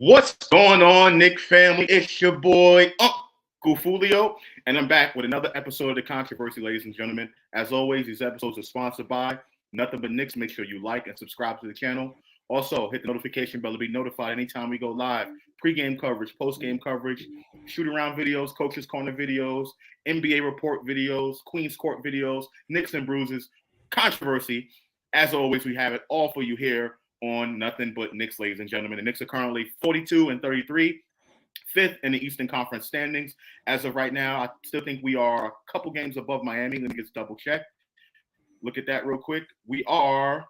What's going on, Knicks family? It's your boy, UnclefOOlio, and I'm back with another episode of The Kontroversy, ladies and gentlemen. As always, these episodes are sponsored by Nothing But Knicks. Make sure you like and subscribe to the channel. Also, hit the notification bell to be notified anytime we go live. Pre-game coverage, post-game coverage, shoot-around videos, Coach's Corner videos, NBA Report videos, Queens Court videos, Knicks and Bruises, Kontroversy. As always, we have it all for you here on Nothing But Knicks, ladies and gentlemen. The Knicks are currently 42-33, fifth in the Eastern Conference standings. As of right now, I still think we are a couple games above Miami. Let me just double check. Look at that real quick. We are,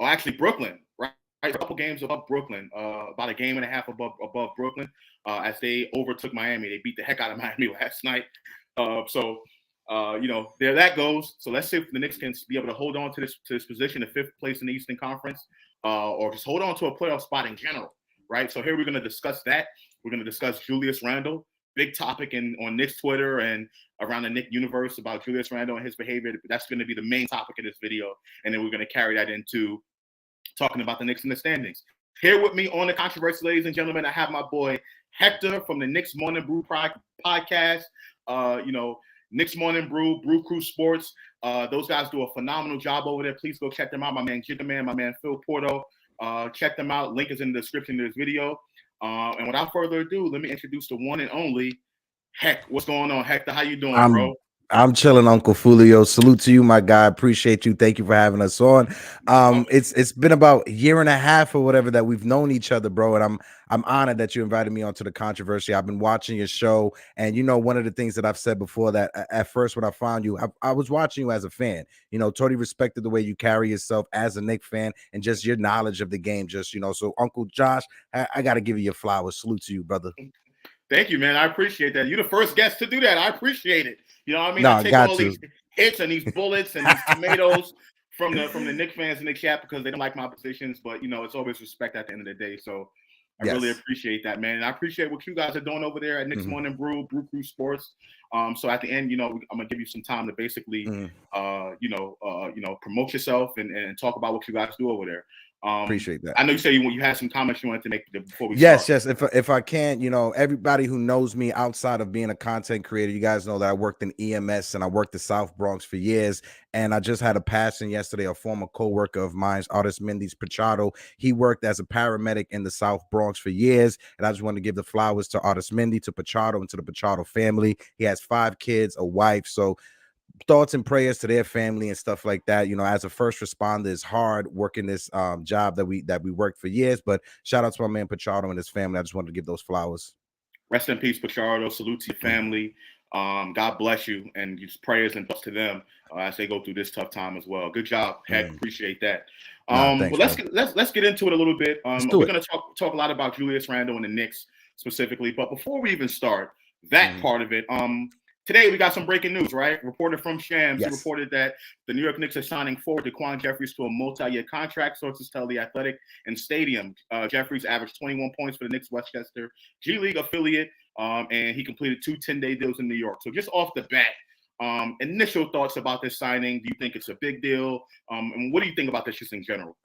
actually Brooklyn, right? A couple games above Brooklyn, about a game and a half above Brooklyn, as they overtook Miami. They beat the heck out of Miami last night. There that goes. So let's see if the Knicks can be able to hold on to this position, the fifth place in the Eastern Conference, or just hold on to a playoff spot in general, right? So here we're going to discuss that. We're going to discuss Julius Randle, big topic on Knicks Twitter and around the Knicks universe about Julius Randle and his behavior. That's going to be the main topic of this video, and then we're going to carry that into talking about the Knicks in the standings. Here with me on the Kontroversy, ladies and gentlemen, I have my boy Hector from the Knicks Morning Brew Podcast. Knicks Morning Brew, Brew Crew Sports. Those guys do a phenomenal job over there. Please go check them out. My man Jigga my man Phil Porto. Check them out. Link is in the description of this video. And without further ado, let me introduce the one and only Heck. What's going on, Hector? How you doing, bro? I'm chilling, UnclefOOlio. Salute to you, my guy. Appreciate you. Thank you for having us on. It's been about a year and a half or whatever that we've known each other, bro. And I'm honored that you invited me onto the Kontroversy. I've been watching your show, and one of the things that I've said before, that at first when I found you, I was watching you as a fan. Totally respected the way you carry yourself as a Knicks fan and just your knowledge of the game. So Uncle Josh, I got to give you your flowers. Salute to you, brother. Thank you, man. I appreciate that. You're the first guest to do that. I appreciate it. You know what I mean? No, I take all these hits and these bullets and these tomatoes from the Knicks fans in the chat because they don't like my positions. But, it's always respect at the end of the day. So I really appreciate that, man. And I appreciate what you guys are doing over there at Knicks Morning Brew Crew Sports. So at the end, I'm going to give you some time to basically, promote yourself and talk about what you guys do over there. Appreciate that. I know you said you had some comments you wanted to make before we start. Yes, if I can, everybody who knows me outside of being a content creator, you guys know that I worked in EMS and I worked the South Bronx for years. And I just had a passing yesterday, a former co-worker of mine, Artist Mindy's Pachado. He worked as a paramedic in the South Bronx for years. And I just want to give the flowers to Artist Mindy, to Pachado, and to the Pachado family. He has 5 kids, a wife. So thoughts and prayers to their family and stuff like that. As a first responder, it's hard working this job that we worked for years. But shout out to my man Pachado and his family. I just wanted to give those flowers. Rest in peace, Pachado. Salute to your family. God bless you, and just prayers and thoughts to them as they go through this tough time as well. Good job, Heck. Appreciate that. Thanks, let's get into it a little bit. We're going to talk a lot about Julius Randle and the Knicks specifically. But before we even start that part of it, today we got some breaking news, right? Reported from Shams. He reported that the New York Knicks are signing forward DaQuan Jeffries to a multi-year contract. Sources tell The Athletic and Stadium. Jeffries averaged 21 points for the Knicks Westchester G League affiliate, and he completed 2 10-day deals in New York. So just off the bat, initial thoughts about this signing. Do you think it's a big deal? And what do you think about this just in general?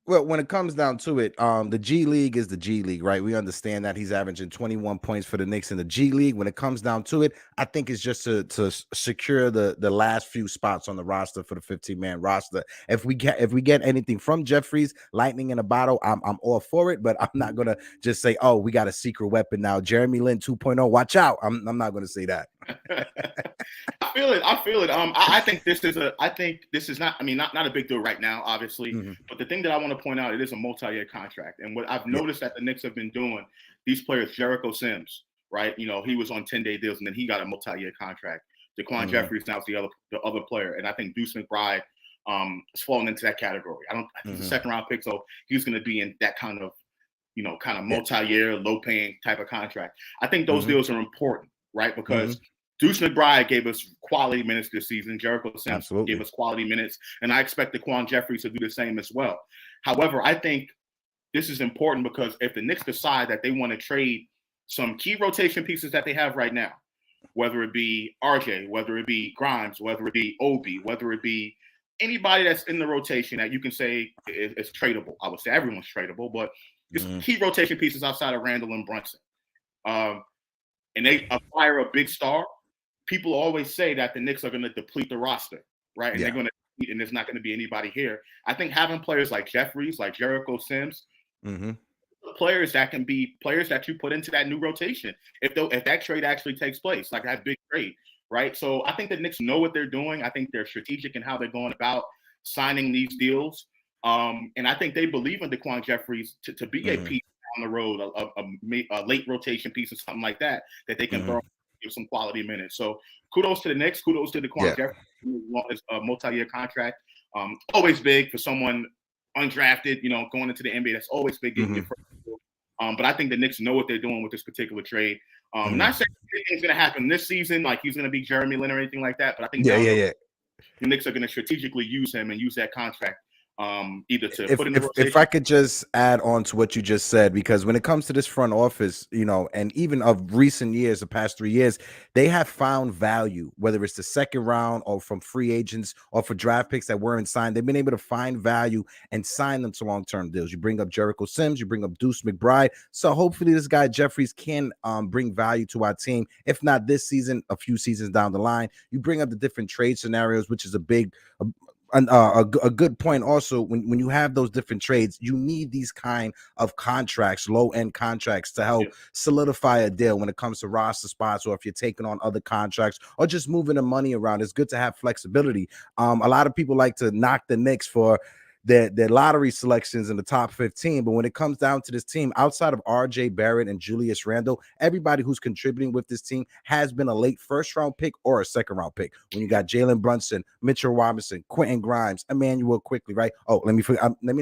Well, when it comes down to it, the G League is the G League, right? We understand that he's averaging 21 points for the Knicks in the G League. When it comes down to it, I think it's just to secure the last few spots on the roster for the 15-man roster. If we get anything from Jeffries, lightning in a bottle, I'm all for it. But I'm not gonna just say, oh, we got a secret weapon now, Jeremy Lin 2.0. Watch out! I'm not gonna say that. I feel it. I think this is not. I mean, not a big deal right now, obviously. Mm-hmm. But the thing that I want to point out, it is a multi-year contract, and what I've noticed that the Knicks have been doing, these players, Jericho Sims, right? You know, he was on 10-day deals, and then he got a multi-year contract. DaQuan Jeffries now is the other player, and I think Deuce McBride is falling into that category. He's a second-round pick, so he's going to be in that kind of multi-year, low-paying type of contract. I think those deals are important, right? Because Deuce McBride gave us quality minutes this season. Jericho Sims gave us quality minutes, and I expect DaQuan Jeffries to do the same as well. However, I think this is important because if the Knicks decide that they want to trade some key rotation pieces that they have right now, whether it be RJ, whether it be Grimes, whether it be Obi, whether it be anybody that's in the rotation that you can say is tradable. I would say everyone's tradable, but just key rotation pieces outside of Randle and Brunson. And they acquire a big star. People always say that the Knicks are going to deplete the roster, right? And they're going to, and there's not going to be anybody here. I think having players like Jeffries, like Jericho Sims, players that can be players that you put into that new rotation, if that trade actually takes place, like that big trade, right? So I think the Knicks know what they're doing. I think they're strategic in how they're going about signing these deals. And I think they believe in DaQuan Jeffries to be a piece on the road, a late rotation piece or something like that they can throw. Give some quality minutes. So kudos to the Knicks. Kudos to DaQuan Jeffries. It's a multi-year contract. Always big for someone undrafted, going into the NBA. That's always big getting your first deal. But I think the Knicks know what they're doing with this particular trade. Not saying anything's going to happen this season, like he's going to be Jeremy Lin or anything like that. But I think the Knicks are going to strategically use him and use that contract. Either to put in the rotation. If I could just add on to what you just said, because when it comes to this front office, and even of recent years, the past 3 years, they have found value, whether it's the second round or from free agents or for draft picks that weren't signed. They've been able to find value and sign them to long-term deals. You bring up Jericho Sims, you bring up Deuce McBride. So hopefully this guy Jeffries can bring value to our team. If not this season, a few seasons down the line. You bring up the different trade scenarios, which is a good point. Also, when you have those different trades, you need these kind of contracts, low-end contracts, to help solidify a deal when it comes to roster spots, or if you're taking on other contracts or just moving the money around. It's good to have flexibility. A lot of people like to knock the Knicks for their lottery selections in the top 15, but when it comes down to this team, outside of RJ Barrett and Julius Randle, everybody who's contributing with this team has been a late first-round pick or a second-round pick. When you got Jalen Brunson, Mitchell Robinson, Quentin Grimes, Emmanuel Quickly, right? Oh, let me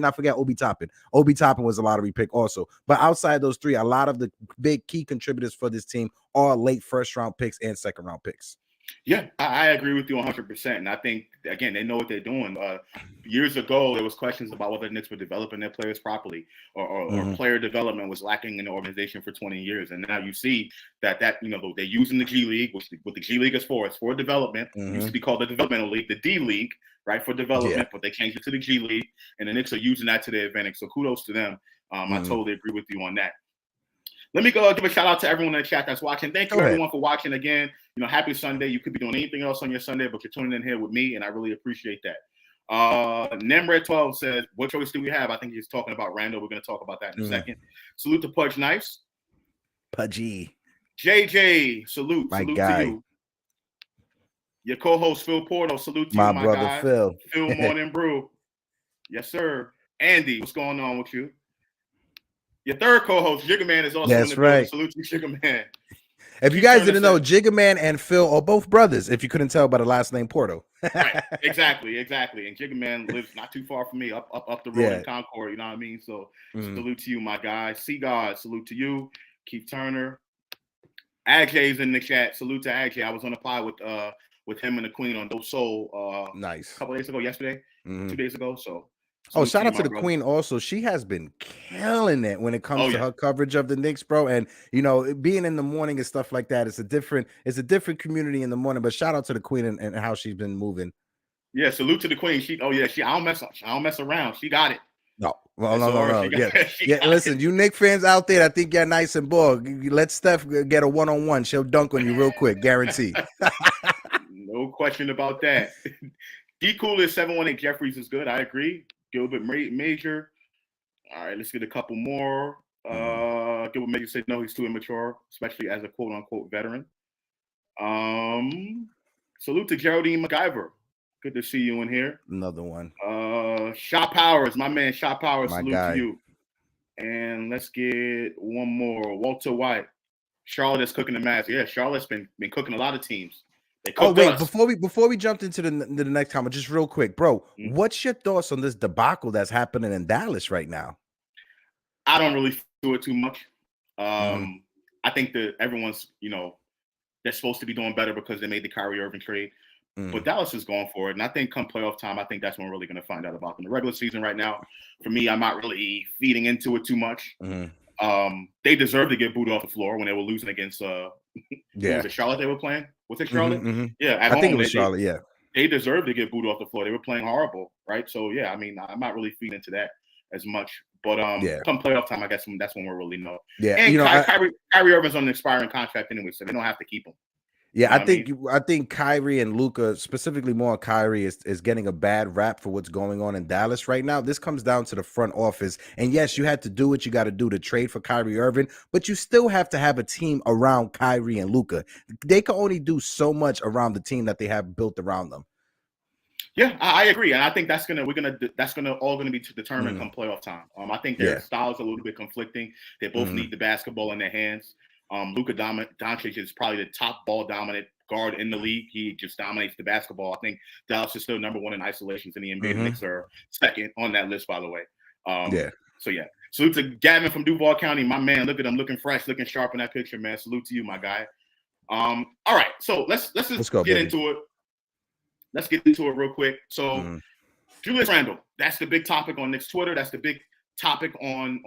not forget Obi Toppin. Obi Toppin was a lottery pick also. But outside those three, a lot of the big key contributors for this team are late first-round picks and second-round picks. Yeah, I agree with you 100%. And I think, again, they know what they're doing. Years ago, there was questions about whether the Knicks were developing their players properly or player development was lacking in the organization for 20 years. And now you see that they're using the G League, which what the G League is for. It's for development. It used to be called the Developmental League, the D League, right, for development, but they changed it to the G League. And the Knicks are using that to their advantage. So kudos to them. I totally agree with you on that. Let me go give a shout out to everyone in the chat that's watching. Thank you, everyone, for watching again. Happy Sunday. You could be doing anything else on your Sunday, but you're tuning in here with me, and I really appreciate that. Nemred12 says, what choice do we have? I think he's talking about Randle. We're going to talk about that in a second. Salute to Pudge Nice. Pudgy. JJ, salute. My salute guy. to you. Your co-host, Phil Porto. Salute to my you, my brother, guy. Phil. Phil Morning Brew. Yes, sir. Andy, what's going on with you? Your third co-host, Jigga Man, is also in the building. Salute to Jigga Man. If you guys didn't know, Jigga Man and Phil are both brothers, if you couldn't tell by the last name Porto. Right, exactly. And Jigga Man lives not too far from me, up the road in Concord, you know what I mean? So salute to you, my guy. C-God, salute to you. Keith Turner. Ajay's in the chat. Salute to Ajay. I was on the pod with him and the Queen on Dope Soul nice. A couple days ago, yesterday, 2 days ago. So shout out to the Queen also. She has been killing it when it comes to her coverage of the Knicks, bro. And being in the morning and stuff like that, it's a different community in the morning. But shout out to the Queen and how she's been moving. Yeah, salute to the Queen. I don't mess around. She got it. No, well, That's no, no, all no. she Yeah, got. She yeah. got Listen, you Knicks fans out there, I think you're nice and bold. Let Steph get a one-on-one. She'll dunk on you real quick, guarantee. No question about that. DaQuan 718 Jeffries is good. I agree. Gilbert Major. All right, let's get a couple more. Gilbert Major said no, he's too immature, especially as a quote unquote veteran. Salute to Geraldine MacGyver. Good to see you in here. Another one. Shaw Powers, my man. Shaw Powers. My Salute guy. to you. And let's get one more. Walter White. Charlotte is cooking the Mavs. Yeah, Charlotte's been cooking a lot of teams. Oh wait, before we jumped into the next comment, just real quick, bro. What's your thoughts on this debacle that's happening in Dallas right now? I don't really do it too much. I think that everyone's, they're supposed to be doing better because they made the Kyrie Irving trade. But Dallas is going for it. And I think come playoff time, I think that's when we're really going to find out about them. The regular season right now, for me, I'm not really feeding into it too much. They deserve to get booed off the floor when they were losing against was it Charlotte they were playing? Was it Charlotte? Yeah, at home, think it was Charlotte, yeah. They deserve to get booed off the floor. They were playing horrible, right? So yeah, I mean, I'm not really feeding into that as much. But come playoff time, I guess that's when we'll really know. Yeah, and Kyrie Irving's on an expiring contract anyway, so they don't have to keep him. Yeah, I think Kyrie and Luka, specifically more Kyrie, is getting a bad rap for what's going on in Dallas right now. This comes down to the front office. And yes, you had to do what you got to do to trade for Kyrie Irving, but you still have to have a team around Kyrie and Luka. They can only do so much around the team that they have built around them. Yeah, I agree, and I think that's gonna all gonna be determined come playoff time. I think their styles are a little bit conflicting. They both need the basketball in their hands. Luka Doncic is probably the top ball dominant guard in the league. He just dominates the basketball. I think Dallas is still number one in isolations in the NBA. The Knicks are second on that list, by the way. So yeah, salute to Gavin from Duval County, my man. Look at him, looking fresh, looking sharp in that picture, man. Salute to you, my guy. All right, so let's get into it. Let's get into it real quick. So Julius Randle, that's the big topic on Knicks Twitter. That's the big topic on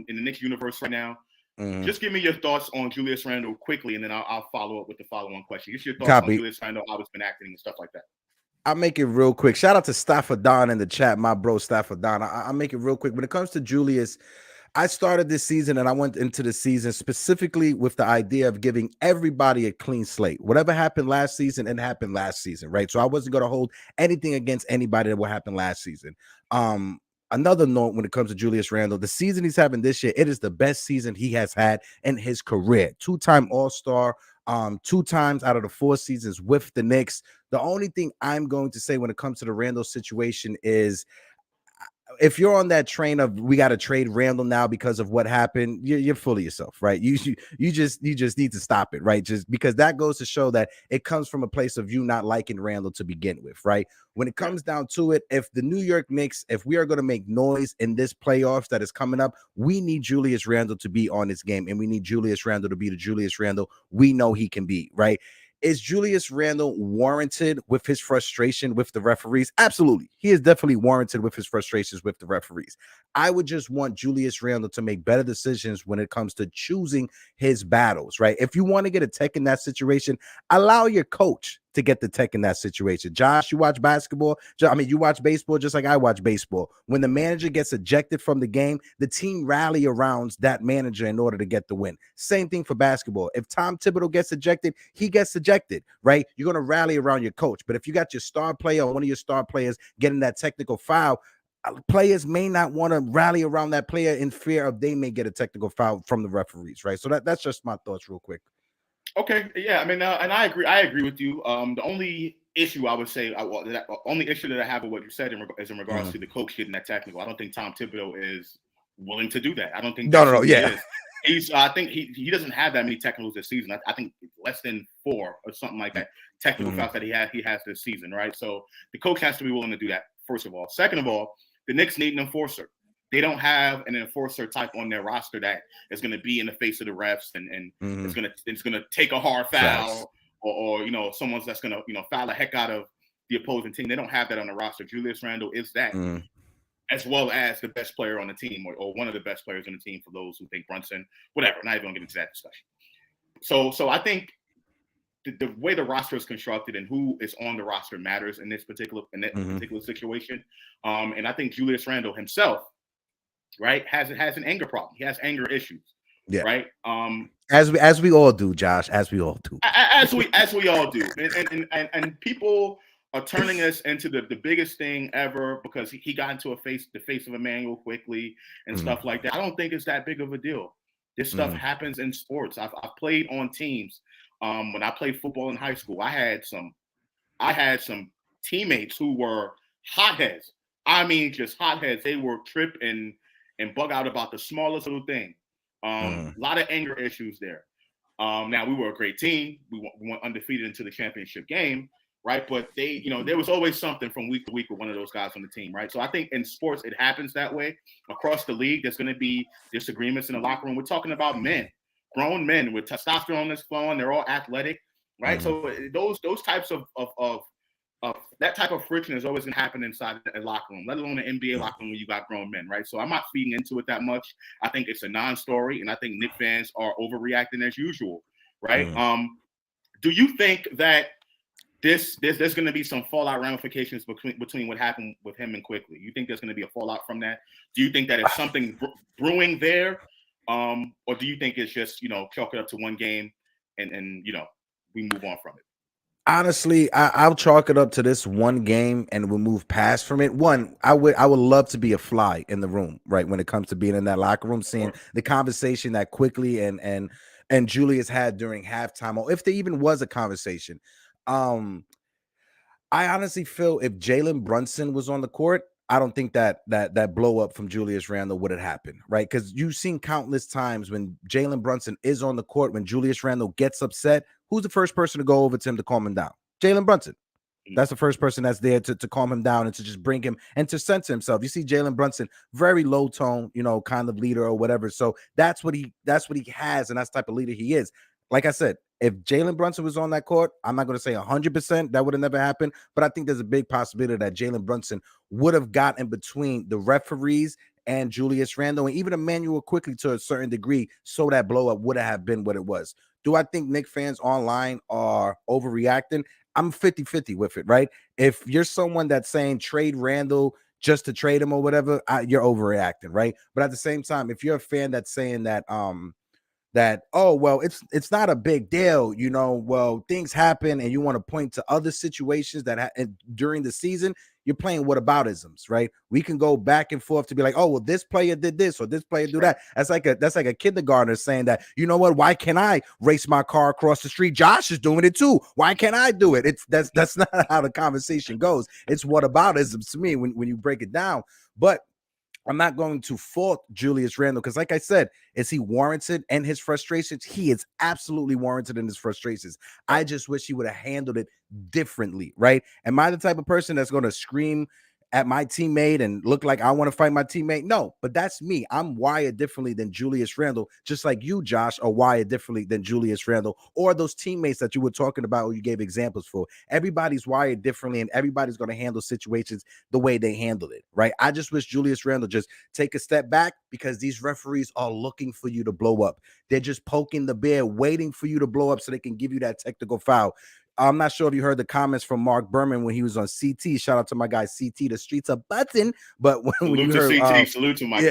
in the Knicks universe right now. Just give me your thoughts on Julius Randle quickly, and then I'll follow up with the follow-on question. Just your thoughts on Julius Randle, how it's been acting and stuff like that. I'll make it real quick. Shout out to Stafford Don in the chat, my bro Stafford Don. I'll make it real quick. When it comes to Julius, I started this season and I went into the season specifically with the idea of giving everybody a clean slate. Whatever happened last season, it happened last season, right? So I wasn't going to hold anything against anybody that what happened last season. Another note when it comes to Julius Randle, the season he's having this year, it is the best season he has had in his career. 2-time All-Star, 2 times out of the 4 seasons with the Knicks. The only thing I'm going to say when it comes to the Randle situation is if you're on that train of we got to trade Randle now because of what happened, you're full of yourself, right? You just need to stop it, right? Just because that goes to show that it comes from a place of you not liking Randle to begin with, right? When it comes down to it, if the New York Knicks, if we are going to make noise in this playoffs that is coming up, we need Julius Randle to be on this game, and we need Julius Randle to be the Julius Randle we know he can be, right? Is Julius Randle warranted with his frustration with the referees? Absolutely. He is definitely warranted with his frustrations with the referees. I would just want Julius Randle to make better decisions when it comes to choosing his battles, right? If you want to get a tech in that situation, allow your coach to get the tech in that situation. Josh, you watch basketball. You watch baseball just like I watch baseball. When the manager gets ejected from the game, the team rally around that manager in order to get the win. Same thing for basketball. If Tom Thibodeau gets ejected, he gets ejected, right? You're going to rally around your coach. But if you got your star player or one of your star players getting that technical foul, players may not want to rally around that player in fear of they may get a technical foul from the referees, right? So that's just my thoughts real quick. Okay, yeah, and I agree with you. The only issue I would say, the only issue that I have with what you said is in regards to the coach getting that technical. I don't think Tom Thibodeau is willing to do that. I don't think I think he doesn't have that many technicals this season. I think less than 4 or something like that technical fouls that he has this season, right? So the coach has to be willing to do that, first of all. Second of all, the Knicks need an enforcer. They don't have an enforcer type on their roster that is going to be in the face of the refs and it's going to take a hard foul or someone's that's going to foul the heck out of the opposing team. They don't have that on the roster. Julius Randle is that, as well as the best player on the team or one of the best players on the team for those who think Brunson, whatever. Not even going to get into that discussion. So I think the way the roster is constructed and who is on the roster matters in this particular situation. And I think Julius Randle himself right, has an anger problem. He has anger issues, Yeah. right? As we all do, Josh. As we all do. As we all do, and people are turning this into the biggest thing ever because he got into the face of Emmanuel quickly and stuff like that. I don't think it's that big of a deal. This stuff happens in sports. I've played on teams. When I played football in high school, I had some teammates who were hotheads. I mean, just hotheads. They were trip and bug out about the smallest little thing. A lot of anger issues there. Now we were a great team. We went undefeated into the championship game, right? But there was always something from week to week with one of those guys on the team, right? So I think in sports it happens that way across the league. There's going to be disagreements in the locker room. We're talking about men, grown men with testosterone that's flowing. They're all athletic, right? So those types of that type of friction is always going to happen inside the locker room, let alone the NBA locker room when you got grown men, right? So I'm not feeding into it that much. I think it's a non-story, and I think Knicks fans are overreacting as usual, right? Do you think that there's going to be some fallout ramifications between what happened with him and Quickly? You think there's going to be a fallout from that? Do you think that it's something brewing there, or do you think it's just chalk it up to one game and we move on from it? Honestly, I'll chalk it up to this one game and we'll move past from it. One, I would love to be a fly in the room, right? When it comes to being in that locker room, seeing the conversation that Quickly and Julius had during halftime, or if there even was a conversation. I honestly feel if Jalen Brunson was on the court, I don't think that blow up from Julius Randle would have happened, right? Because you've seen countless times when Jalen Brunson is on the court, when Julius Randle gets upset, who's the first person to go over to him to calm him down? Jalen Brunson. That's the first person that's there to calm him down and to just bring him and to center himself. You see Jalen Brunson, very low tone, kind of leader or whatever. So that's what he has, and that's the type of leader he is. Like I said, if Jalen Brunson was on that court, I'm not going to say 100% that would have never happened, but I think there's a big possibility that Jalen Brunson would have got in between the referees and Julius Randle and even Emmanuel Quickly to a certain degree, so that blow up would have been what it was. Do I think Knicks fans online are overreacting? I'm 50-50 with it, right? If you're someone that's saying trade Randle just to trade him or whatever, you're overreacting, right? But at the same time, if you're a fan that's saying that oh, well, it's not a big deal, well, things happen, and you want to point to other situations that during the season, you're playing whataboutisms, right? We can go back and forth to be like, oh, well, this player did this or this player do that. That's like a kindergartner saying that, why can't I race my car across the street? Josh is doing it too. Why can't I do it? That's not how the conversation goes. It's whataboutisms to me when you break it down. But I'm not going to fault Julius Randle because, like I said, is he warranted in his frustrations? He is absolutely warranted in his frustrations. I just wish he would have handled it differently, right? Am I the type of person that's going to scream at my teammate and look like I want to fight my teammate? No, but that's me. I'm wired differently than Julius Randle, just like you, Josh, are wired differently than Julius Randle or those teammates that you were talking about or you gave examples for. Everybody's wired differently and everybody's going to handle situations the way they handle it, right? I just wish Julius Randle just take a step back because these referees are looking for you to blow up. They're just poking the bear, waiting for you to blow up so they can give you that technical foul. I'm not sure if you heard the comments from Mark Berman when he was on CT. Shout out to my guy CT. The streets are button. But when you heard CT, salute to my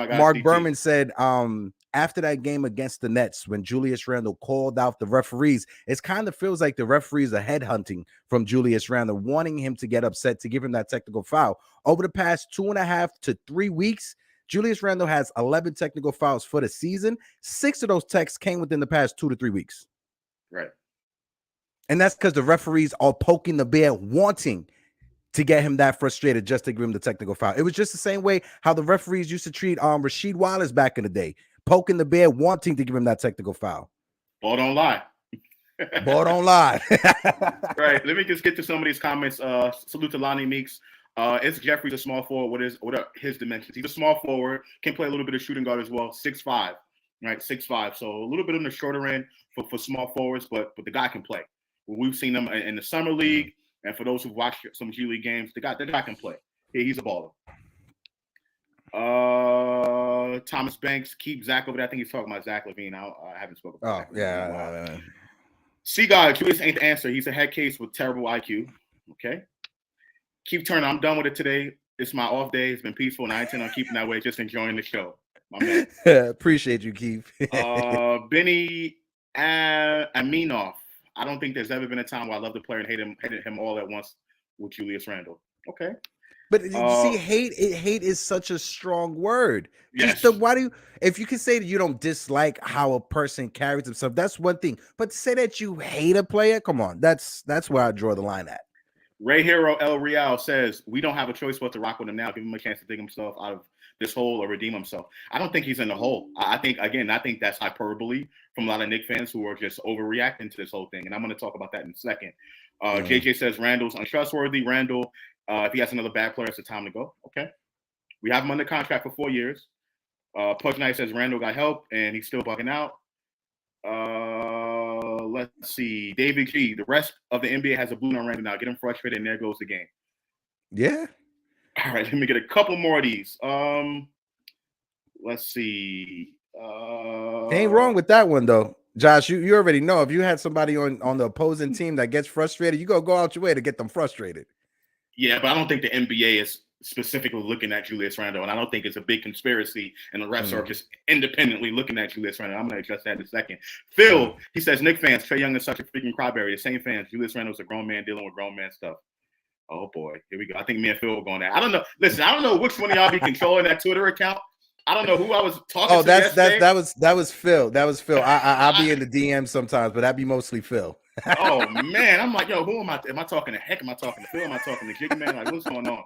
guy. Mark CT. Berman said after that game against the Nets, when Julius Randle called out the referees, it kind of feels like the referees are headhunting from Julius Randle, wanting him to get upset to give him that technical foul. Over the past 2.5 to 3 weeks, Julius Randle has 11 technical fouls for the season. 6 of those techs came within the past 2 to 3 weeks. Right. And that's because the referees are poking the bear, wanting to get him that frustrated just to give him the technical foul. It was just the same way how the referees used to treat Rasheed Wallace back in the day, poking the bear, wanting to give him that technical foul. Ball don't lie. Ball don't lie. Right. Let me just get to some of these comments. Salute to Lonnie Meeks. Is Jeffries a small forward? What are his dimensions? He's a small forward, can play a little bit of shooting guard as well. 6'5", right? 6'5". So a little bit on the shorter end for small forwards, but the guy can play. We've seen him in the summer league, and for those who've watched some G League games, the guy can play. He's a baller. Thomas Banks, keep Zach over there. I think he's talking about Zach LaVine. I haven't spoken about Zach. Yeah. See, God, Julius ain't the answer. He's a head case with terrible IQ. Okay. Keith Turner, I'm done with it today. It's my off day. It's been peaceful, and I intend on keeping that way. Just enjoying the show, my man. Appreciate you, Keith. Benny Aminoff. I don't think there's ever been a time where I love the player and hated him all at once with Julius Randle. Okay. But you see, hate is such a strong word. Yes. Why do you, if you can say that you don't dislike how a person carries himself, that's one thing. But to say that you hate a player, come on, that's where I draw the line at. Ray Hero El Real says, we don't have a choice but to rock with him now. Give him a chance to dig himself out of this hole or redeem himself. I don't think he's in the hole. I think that's hyperbole from a lot of Knicks fans who are just overreacting to this whole thing. And I'm going to talk about that in a second. JJ says Randle's untrustworthy. Randle, if he has another bad player, it's the time to go. Okay. We have him under contract for 4 years. Pudge Knight says Randle got help and he's still bugging out. Let's see. David G. The rest of the NBA has a balloon on Randle now. Get him frustrated, and there goes the game. Yeah. All right. Let me get a couple more of these. Let's see. Ain't wrong with that one though, Josh. You already know if you had somebody on the opposing team that gets frustrated, you go out your way to get them frustrated. Yeah, but I don't think the NBA is specifically looking at Julius Randle, and I don't think it's a big conspiracy, and the refs are just independently looking at Julius Randle. I'm going to address that in a second. Phil, he says, Knicks fans, Trae Young is such a freaking cryberry. The same fans, Julius Randle's a grown man dealing with grown man stuff. Oh, boy. Here we go. I think me and Phil are going there. I don't know. Listen, I don't know which one of y'all be controlling that Twitter account. I don't know who I was talking to yesterday. That was Phil. That was Phil. I'll be in the DM sometimes, but that'd be mostly Phil. Oh, man. I'm like, yo, who am I? Am I talking to Heck? Am I talking to Phil? Am I talking to Jiggy Man? Like, what's going on?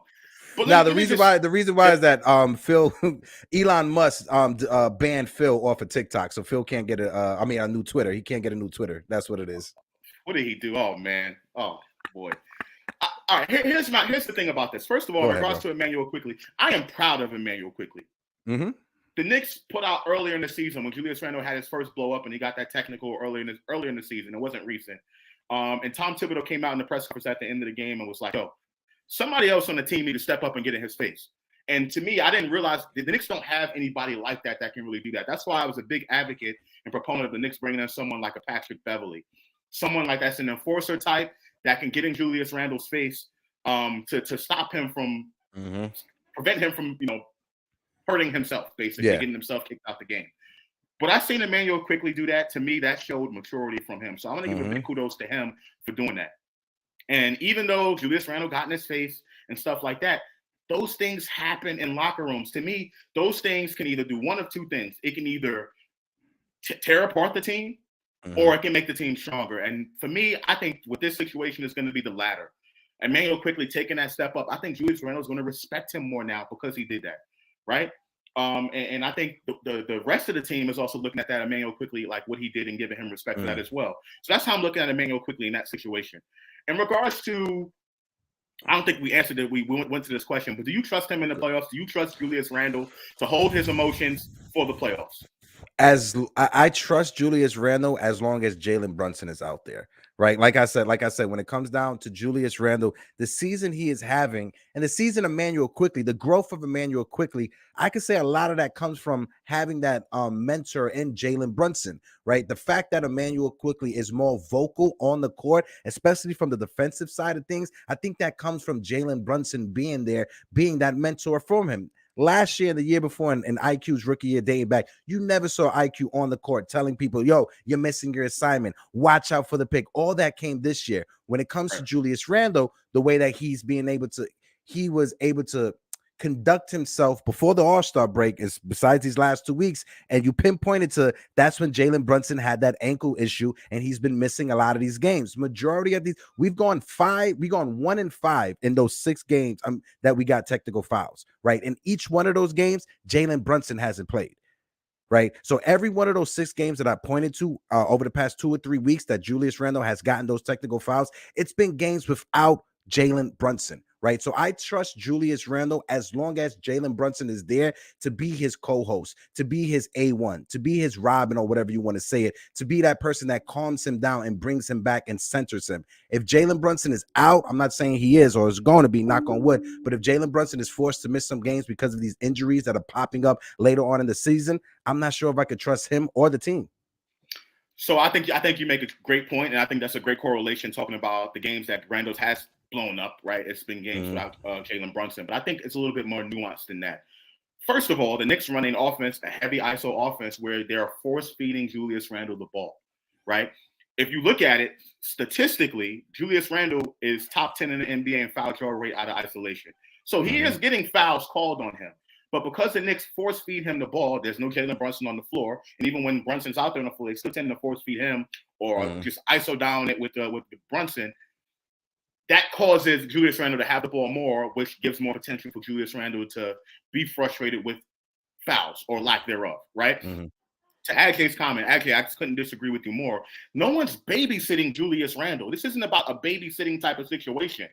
But now the reason why is that Phil Elon Musk banned Phil off of TikTok, so Phil can't get a new Twitter. He can't get a new Twitter. That's what it is. What did he do? Oh man. Oh boy. All right. Here's the thing about this. First of all, in regards to Emmanuel Quickley, I am proud of Emmanuel Quickley. Mm-hmm. The Knicks put out earlier in the season when Julius Randle had his first blow up and he got that technical earlier in the season. It wasn't recent. And Tom Thibodeau came out in the press conference at the end of the game and was like, yo, somebody else on the team need to step up and get in his face. And to me, I didn't realize the Knicks don't have anybody like that can really do that. That's why I was a big advocate and proponent of the Knicks bringing in someone like a Patrick Beverley, someone like that's an enforcer type that can get in Julius Randle's face to stop him from prevent him from hurting himself, basically getting himself kicked out the game. But I've seen Emmanuel Quickley do that. To me, that showed maturity from him. So I'm going to give a big kudos to him for doing that. And even though Julius Randle got in his face and stuff like that, those things happen in locker rooms. To me, those things can either do one of two things. It can either tear apart the team or it can make the team stronger. And for me, I think with this situation, it's going to be the latter. Emmanuel Quickley taking that step up. I think Julius Randle is going to respect him more now because he did that, right? And I think the rest of the team is also looking at that Emmanuel Quickley, like what he did, and giving him respect for that as well. So that's how I'm looking at Emmanuel Quickley in that situation. In regards to, I don't think we answered it. We went to this question, but do you trust him in the playoffs? Do you trust Julius Randle to hold his emotions for the playoffs? As I trust Julius Randle as long as Jalen Brunson is out there, right? Like I said, when it comes down to Julius Randle, the season he is having and the season of Emmanuel Quickley, the growth of Emmanuel Quickley, I could say a lot of that comes from having that mentor in Jalen Brunson, right? The fact that Emmanuel Quickley is more vocal on the court, especially from the defensive side of things, I think that comes from Jalen Brunson being there, being that mentor for him. Last year, the year before, in IQ's rookie year dating back, you never saw IQ on the court telling people, yo, you're missing your assignment. Watch out for the pick. All that came this year. When it comes to Julius Randle, the way that he was able to conduct himself before the All-Star break is besides these last 2 weeks. And you pinpointed to that's when Jalen Brunson had that ankle issue, and he's been missing a lot of these games. Majority of these, we've gone 1-5 in those 6 games that we got technical fouls, right? In each one of those games, Jalen Brunson hasn't played. Right. So every one of those 6 games that I pointed to over the past 2 or 3 weeks that Julius Randle has gotten those technical fouls, it's been games without Jalen Brunson. Right. So I trust Julius Randle as long as Jalen Brunson is there to be his co-host, to be his A1, to be his Robin, or whatever you want to say it, to be that person that calms him down and brings him back and centers him. If Jalen Brunson is out, I'm not saying he is or is going to be, knock on wood, but if Jalen Brunson is forced to miss some games because of these injuries that are popping up later on in the season, I'm not sure if I could trust him or the team. So I think you make a great point, and I think that's a great correlation talking about the games that Randle has blown up, right? It's been games without Jalen Brunson, but I think it's a little bit more nuanced than that. First of all, the Knicks running offense, a heavy ISO offense, where they're force feeding Julius Randle the ball, right? If you look at it statistically, Julius Randle is top 10 in the NBA in foul draw rate out of isolation. So he is getting fouls called on him. But because the Knicks force feed him the ball, there's no Jalen Brunson on the floor. And even when Brunson's out there on the floor, they still tend to force feed him or just ISO down it with Brunson. That causes Julius Randle to have the ball more, which gives more potential for Julius Randle to be frustrated with fouls or lack thereof, right? To AJ's comment, actually, I just couldn't disagree with you more. No one's babysitting Julius Randle. This isn't about a babysitting type of situation,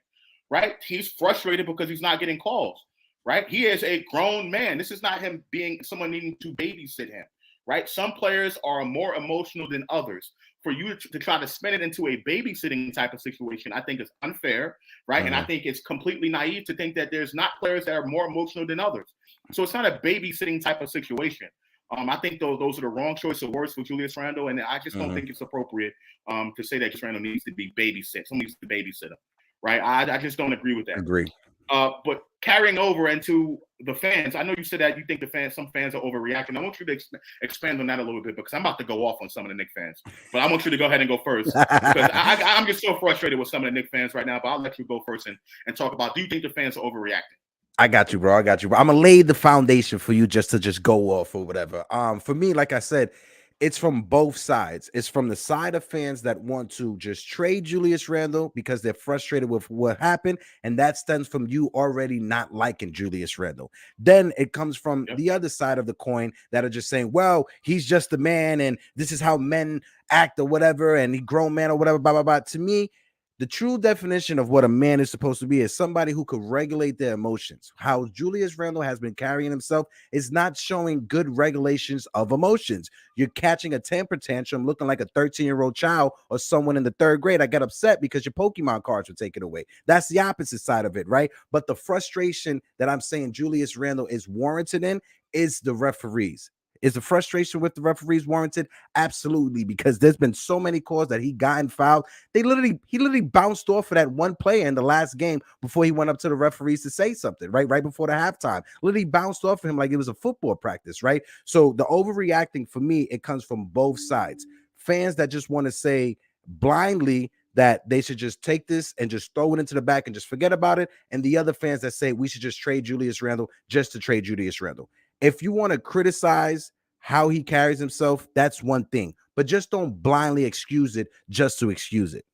right? He's frustrated because he's not getting calls, right? He is a grown man. This is not him being someone needing to babysit him, right? Some players are more emotional than others. For you to try to spin it into a babysitting type of situation, I think is unfair, right? And I think it's completely naive to think that there's not players that are more emotional than others. So it's not a babysitting type of situation. I think those are the wrong choice of words for Julius Randle, and I just don't think it's appropriate to say that Julius Randle needs to be babysit. Someone needs to babysit him, right? I just don't agree with that. Agree. But carrying over into the fans, I know you said that you think some fans are overreacting. I want you to expand on that a little bit because I'm about to go off on some of the Knicks fans. But I want you to go ahead and go first because I'm just so frustrated with some of the Knicks fans right now. But I'll let you go first and talk about, do you think the fans are overreacting? I got you, bro. I'm gonna lay the foundation for you just to go off or whatever. For me, like I said, it's from both sides. It's from the side of fans that want to just trade Julius Randle because they're frustrated with what happened, and that stems from you already not liking Julius Randle. Then it comes from the other side of the coin that are just saying, well, he's just a man, and this is how men act or whatever, and he grown man or whatever, blah, blah, blah. To me, the true definition of what a man is supposed to be is somebody who could regulate their emotions. How Julius Randle has been carrying himself is not showing good regulations of emotions. You're catching a temper tantrum looking like a 13-year-old child or someone in the third grade. I got upset because your Pokemon cards were taken away. That's the opposite side of it, right? But the frustration that I'm saying Julius Randle is warranted in is the referees. Is the frustration with the referees warranted? Absolutely, because there's been so many calls that he gotten fouled. He literally bounced off of that one player in the last game before he went up to the referees to say something, right before the halftime. Literally bounced off of him like it was a football practice, right? So the overreacting for me, it comes from both sides. Fans that just want to say blindly that they should just take this and just throw it into the back and just forget about it, and the other fans that say we should just trade Julius Randle just to trade Julius Randle. If you want to criticize how he carries himself, that's one thing. But just don't blindly excuse it just to excuse it.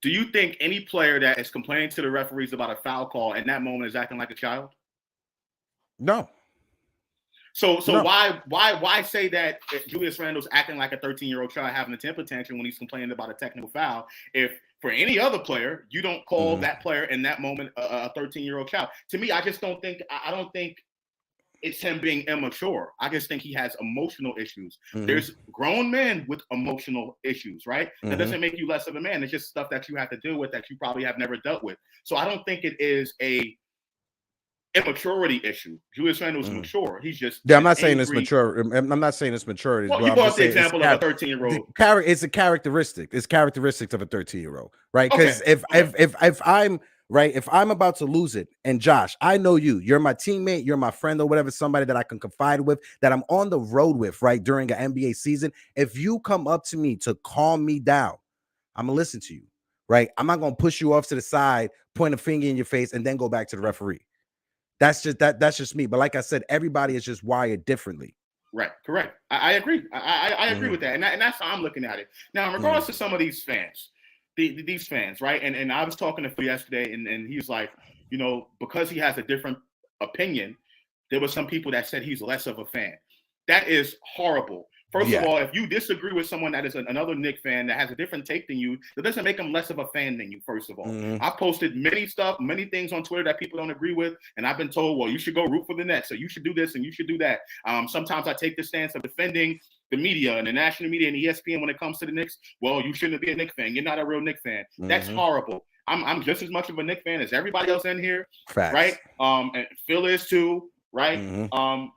Do you think any player that is complaining to the referees about a foul call in that moment is acting like a child? No. So No. Why say that Julius Randle's acting like a 13-year-old child having a temper tantrum when he's complaining about a technical foul? If for any other player, you don't call that player in that moment a 13-year-old child. To me, I just don't think – I don't think – it's him being immature. I just think he has emotional issues. There's grown men with emotional issues, right? That doesn't make you less of a man. It's just stuff that you have to deal with that you probably have never dealt with. So I don't think it is a immaturity issue. Julius Randle is mature. He's just I'm not saying it's mature. I'm not saying it's maturity. Well, you brought the example of a 13-year-old. It's a characteristic. It's characteristics of a 13-year-old, right? Because if I'm right, if I'm about to lose it, and Josh, I know you're my teammate, you're my friend or whatever, somebody that I can confide with, that I'm on the road with, right, during an NBA season. If you come up to me to calm me down, I'm gonna listen to you, right? I'm not gonna push you off to the side, point a finger in your face, and then go back to the referee. That's just me. But like I said, everybody is just wired differently. Right, correct. I agree. I agree with that, and that's how I'm looking at it. Now, in regards to some of these fans. These fans, right? And I was talking to Phil yesterday, and he was like, because he has a different opinion, there were some people that said he's less of a fan. That is horrible. First of all, if you disagree with someone that is another Knicks fan that has a different take than you, that doesn't make them less of a fan than you, first of all. I've posted many things on Twitter that people don't agree with, and I've been told, well, you should go root for the Nets, so you should do this and you should do that. Sometimes I take the stance of defending the media and the national media and ESPN when it comes to the Knicks. Well, you shouldn't be a Knicks fan. You're not a real Knicks fan. That's horrible. I'm just as much of a Knicks fan as everybody else in here, right? And Phil is too. Right.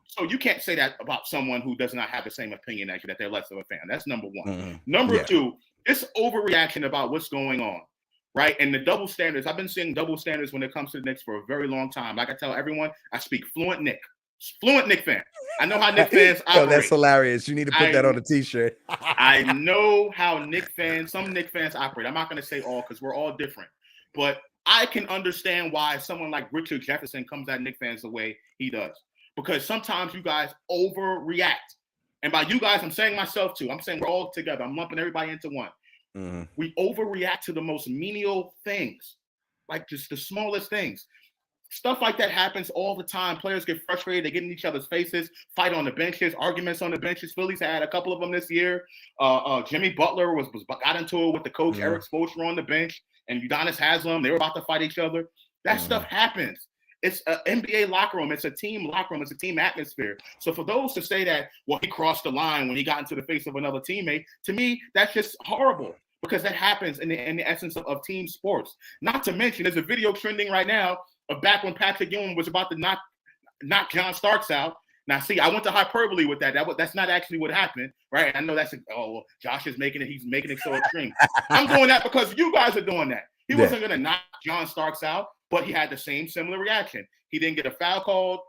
So you can't say that about someone who does not have the same opinion as you, that they're less of a fan. That's number one. Number two, this overreaction about what's going on. right? And the double standards, I've been seeing double standards when it comes to the Knicks for a very long time. Like I tell everyone, I speak fluent Knick fan. I know how Knick fans Yo, that's operate. hilarious. You need to put that on a t-shirt. I know how some Knick fans operate. I'm not going to say all because we're all different. But I can understand why someone like Richard Jefferson comes at Knick fans the way he does. Because sometimes you guys overreact. And by you guys, I'm saying myself too. I'm saying we're all together. I'm lumping everybody into one. Mm-hmm. We overreact to the most menial things, like just the smallest things. Stuff like that happens all the time. Players get frustrated. They get in each other's faces, fight on the benches, arguments on the benches. Phillies had a couple of them this year. Jimmy Butler got into it with the coach, Eric Spoelstra, on the bench, and Udonis Haslem. They were about to fight each other. That stuff happens. It's an NBA locker room. It's a team locker room. It's a team atmosphere. So for those to say that, well, he crossed the line when he got into the face of another teammate, to me, that's just horrible because that happens in the essence of team sports. Not to mention, there's a video trending right now of back when Patrick Ewing was about to knock John Starks out. Now, see, I went to hyperbole with that. That's not actually what happened, right? I know Josh is making it. He's making it so extreme. I'm doing that because you guys are doing that. He wasn't going to knock John Starks out, but he had the similar reaction. He didn't get a foul called.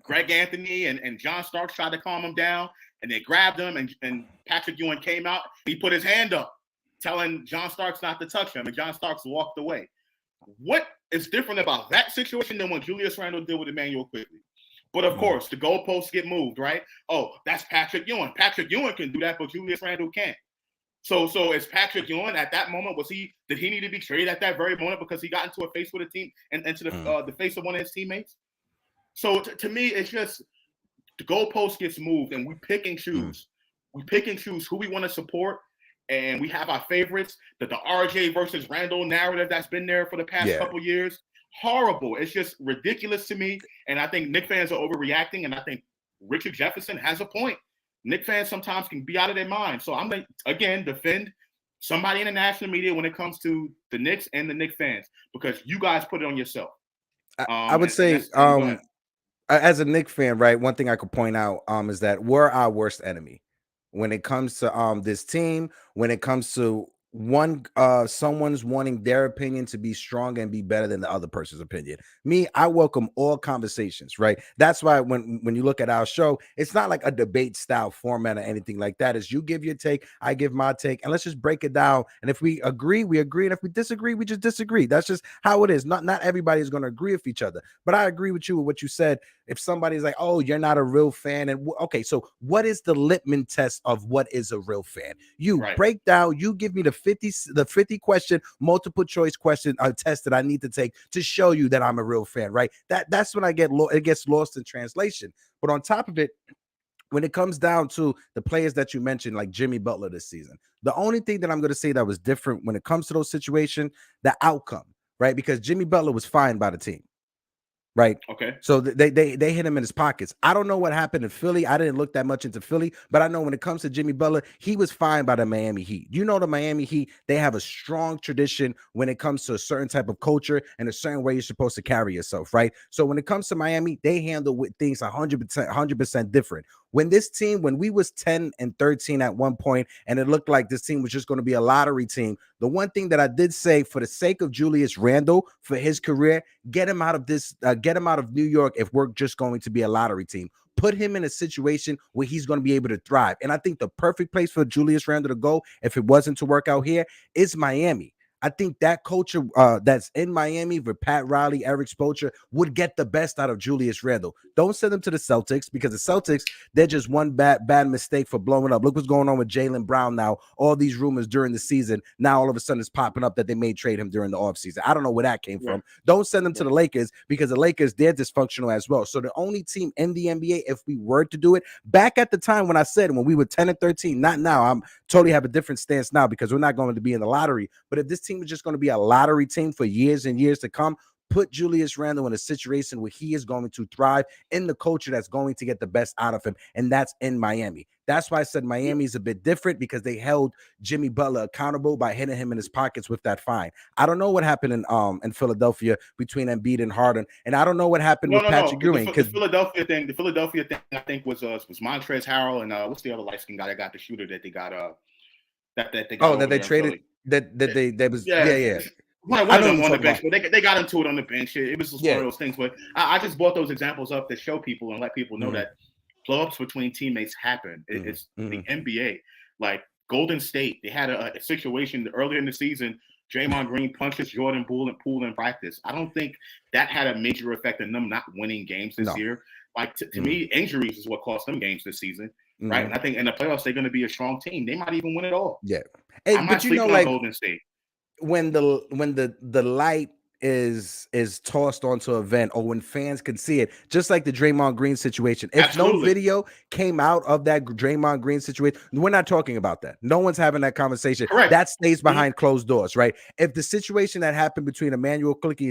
Greg Anthony and John Starks tried to calm him down, and they grabbed him, and Patrick Ewing came out. He put his hand up, telling John Starks not to touch him, and John Starks walked away. What is different about that situation than what Julius Randle did with Emmanuel Quigley? But of course, the goalposts get moved, right? Oh, that's Patrick Ewing. Patrick Ewing can do that, but Julius Randle can't. So is Patrick Ewing at that moment, did he need to be traded at that very moment because he got into a face with a team and into the face of one of his teammates? So to me, it's just the goalpost gets moved and we pick and choose. We pick and choose who we want to support. And we have our favorites, the RJ versus Randle narrative that's been there for the past couple years. Horrible. It's just ridiculous to me. And I think Knicks fans are overreacting. And I think Richard Jefferson has a point. Knicks fans sometimes can be out of their mind. So I'm going to, again, defend somebody in the national media when it comes to the Knicks and the Knicks fans, because you guys put it on yourself. I would say, as a Knicks fan, right, one thing I could point out is that we're our worst enemy when it comes to this team, when it comes to someone's wanting their opinion to be stronger and be better than the other person's opinion. Me, I welcome all conversations, right? That's why when you look at our show, it's not like a debate style format or anything like that. It's you give your take, I give my take, and let's just break it down. And if we agree, we agree. And if we disagree, we just disagree. That's just how it is. Not everybody is going to agree with each other. But I agree with you with what you said. If somebody's like, oh, you're not a real fan. And okay, so what is the litmus test of what is a real fan? You break down, you give me the 50 question, multiple choice question test that I need to take to show you that I'm a real fan, right? That's when it gets lost in translation. But on top of it, when it comes down to the players that you mentioned, like Jimmy Butler this season, the only thing that I'm going to say that was different when it comes to those situations, the outcome, right? Because Jimmy Butler was fined by the team. Right. Okay. So they hit him in his pockets. I don't know what happened in Philly. I didn't look that much into Philly, but I know when it comes to Jimmy Butler, he was fined by the Miami Heat. You know, the Miami Heat, they have a strong tradition when it comes to a certain type of culture and a certain way you're supposed to carry yourself. Right. So when it comes to Miami, they handle with things 100% different. When we was 10-13 at one point, and it looked like this team was just going to be a lottery team, the one thing that I did say, for the sake of Julius Randle, for his career, get him out of New York if we're just going to be a lottery team. Put him in a situation where he's going to be able to thrive. And I think the perfect place for Julius Randle to go, if it wasn't to work out here, is Miami. I think that culture that's in Miami with Pat Riley, Eric Spoelstra would get the best out of Julius Randle. Don't send him to the Celtics, because the Celtics, they're just one bad mistake for blowing up. Look what's going on with Jaylen Brown now. All these rumors during the season, now all of a sudden it's popping up that they may trade him during the offseason. I don't know where that came from. Don't send them to the Lakers, because the Lakers, they're dysfunctional as well. So the only team in the NBA, if we were to do it, back at the time when I said when we were 10-13, not now, I'm totally have a different stance now, because we're not going to be in the lottery. But if this team is just going to be a lottery team for years and years to come, put Julius Randle in a situation where he is going to thrive in the culture that's going to get the best out of him, and that's in Miami. That's why I said Miami is a bit different, because they held Jimmy Butler accountable by hitting him in his pockets with that fine. I don't know what happened in Philadelphia between Embiid and Harden, and I don't know what happened with Patrick Ewing. The Philadelphia thing, I think was Montrezl Harrell and what's the other light-skinned guy that got the shooter that they got that they got over that they there in traded Philly. that was Yeah. One I of know them what on you're the talking bench, but they got into it on the bench. It was just one of those things. But I just brought those examples up to show people and let people know that blow-ups between teammates happen. It's the NBA. Like Golden State, they had a situation earlier in the season. Draymond Green punches Jordan Poole in practice. I don't think that had a major effect on them not winning games this year. Like to me, injuries is what cost them games this season, right? And I think in the playoffs they're going to be a strong team. They might even win it all. Yeah, I'm not sleeping on Golden State. When the light is tossed onto an event, or when fans can see it, just like the Draymond Green situation. If no video came out of that Draymond Green situation, we're not talking about that. No one's having that conversation. Correct. That stays behind closed doors, right? If the situation that happened between Emmanuel Quickly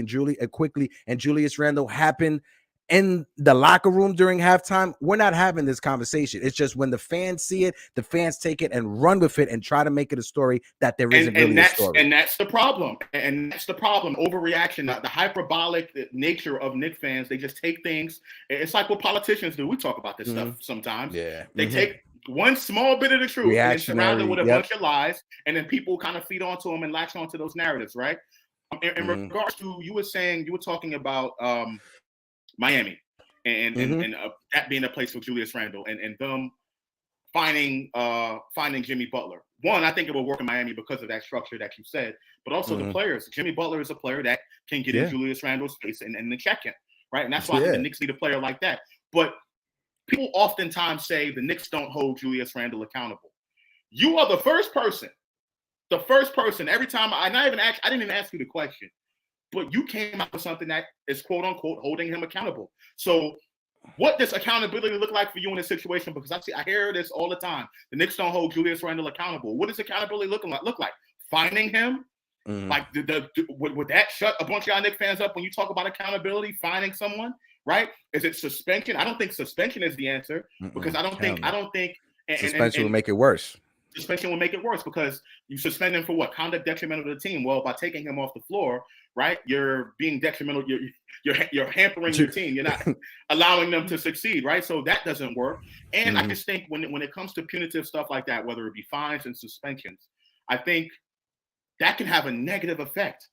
and Julius Randle happened in the locker room during halftime, we're not having this conversation. It's just when the fans see it, the fans take it and run with it and try to make it a story that there isn't really a story. And that's the problem. And that's the problem. Overreaction, the hyperbolic nature of Knicks fans. They just take things. It's like what politicians do. We talk about this stuff sometimes. Yeah. They take one small bit of the truth and surround it with a bunch of lies, and then people kind of feed onto them and latch onto those narratives, right? In regards to, you were talking about Miami and that being a place for Julius Randle and them finding Jimmy Butler. One, I think it will work in Miami because of that structure that you said, but also the players. Jimmy Butler is a player that can get in Julius Randle's face and then check him, right? And that's why I think the Knicks need a player like that. But people oftentimes say the Knicks don't hold Julius Randle accountable. You are the first person every time. I didn't even ask you the question, but you came up with something that is quote unquote holding him accountable. So what does accountability look like for you in this situation? Because I hear this all the time. The Knicks don't hold Julius Randle accountable. What does accountability look like? Finding him? Like would that shut a bunch of y'all Knicks fans up when you talk about accountability? Finding someone, right? Is it suspension? I don't think suspension is the answer, because I don't think suspension will make it worse. Suspension will make it worse because you suspend him for what? Conduct detrimental to the team. Well, by taking him off the floor, right, you're being detrimental. You're hampering your team. You're not allowing them to succeed, right? So that doesn't work. And I just think when it comes to punitive stuff like that, whether it be fines and suspensions, I think that can have a negative effect.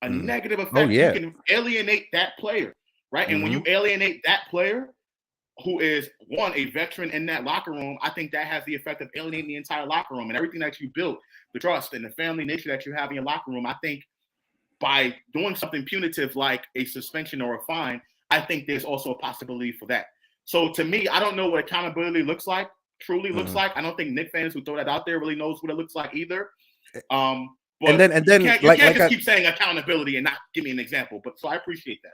Negative effect. Oh, yeah. You can alienate that player, right? And when you alienate that player, who is a veteran in that locker room, I think that has the effect of alienating the entire locker room and everything that you built, the trust and the family nature that you have in your locker room. I think by doing something punitive like a suspension or a fine, I think there's also a possibility for that. So to me, I don't know what accountability looks like, truly looks like. I don't think Knicks fans who throw that out there really knows what it looks like either. But and then you can't just keep saying accountability and not give me an example. But so I appreciate that.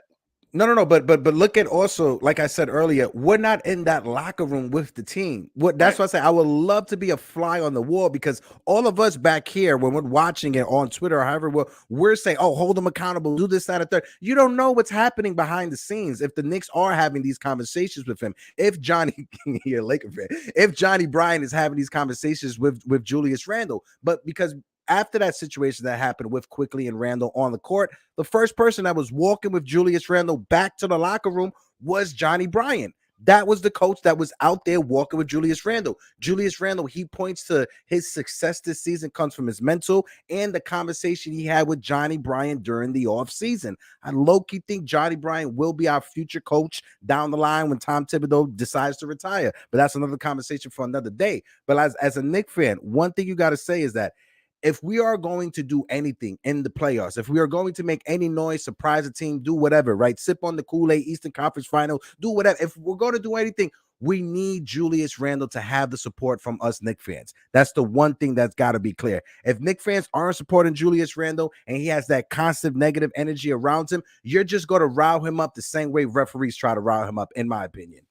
No. But look at also, like I said earlier, we're not in that locker room with the team. That's why I say I would love to be a fly on the wall, because all of us back here, when we're watching it on Twitter or however, we're saying, oh, hold them accountable, do this, that, and third. You don't know what's happening behind the scenes. If the Knicks are having these conversations with him, if Johnny Bryant is having these conversations with Julius Randle, but because after that situation that happened with Quickly and Randle on the court, the first person that was walking with Julius Randle back to the locker room was Johnny Bryant. That was the coach that was out there walking with Julius Randle. Julius Randle, he points to his success this season comes from his mental and the conversation he had with Johnny Bryant during the offseason. I low-key think Johnny Bryant will be our future coach down the line when Tom Thibodeau decides to retire. But that's another conversation for another day. But as a Knicks fan, one thing you got to say is that if we are going to do anything in the playoffs, if we are going to make any noise, surprise a team, do whatever, right? Sip on the Kool-Aid, Eastern Conference Final, do whatever. If we're going to do anything, we need Julius Randle to have the support from us Knicks fans. That's the one thing that's got to be clear. If Knicks fans aren't supporting Julius Randle and he has that constant negative energy around him, you're just going to rile him up the same way referees try to rile him up, in my opinion.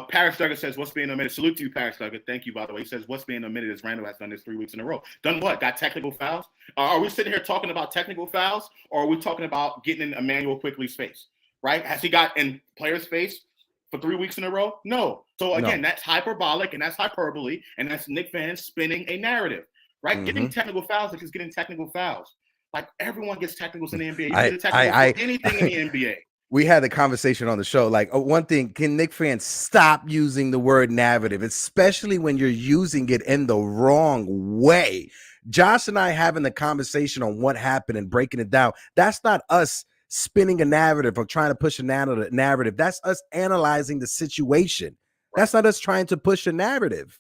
Paris Duggar says, what's being omitted? Salute to you, Paris Duggar. Thank you, by the way. He says, what's being omitted is Randle has done this 3 weeks in a row. Done what? Got technical fouls? Are we sitting here talking about technical fouls, or are we talking about getting in Emmanuel Quickly's face, right? Has he got in players' face for 3 weeks in a row? No. So, again, that's hyperbolic, and that's hyperbole, and that's Knicks fans spinning a narrative, right? Getting technical fouls is just getting technical fouls. Like, everyone gets technicals in the NBA. You get a technical for anything in the NBA. we had the conversation on the show. Like, one thing, can Knicks fans stop using the word narrative, especially when you're using it in the wrong way? Josh and I having the conversation on what happened and breaking it down. That's not us spinning a narrative or trying to push a narrative. That's us analyzing the situation. Right. That's not us trying to push a narrative.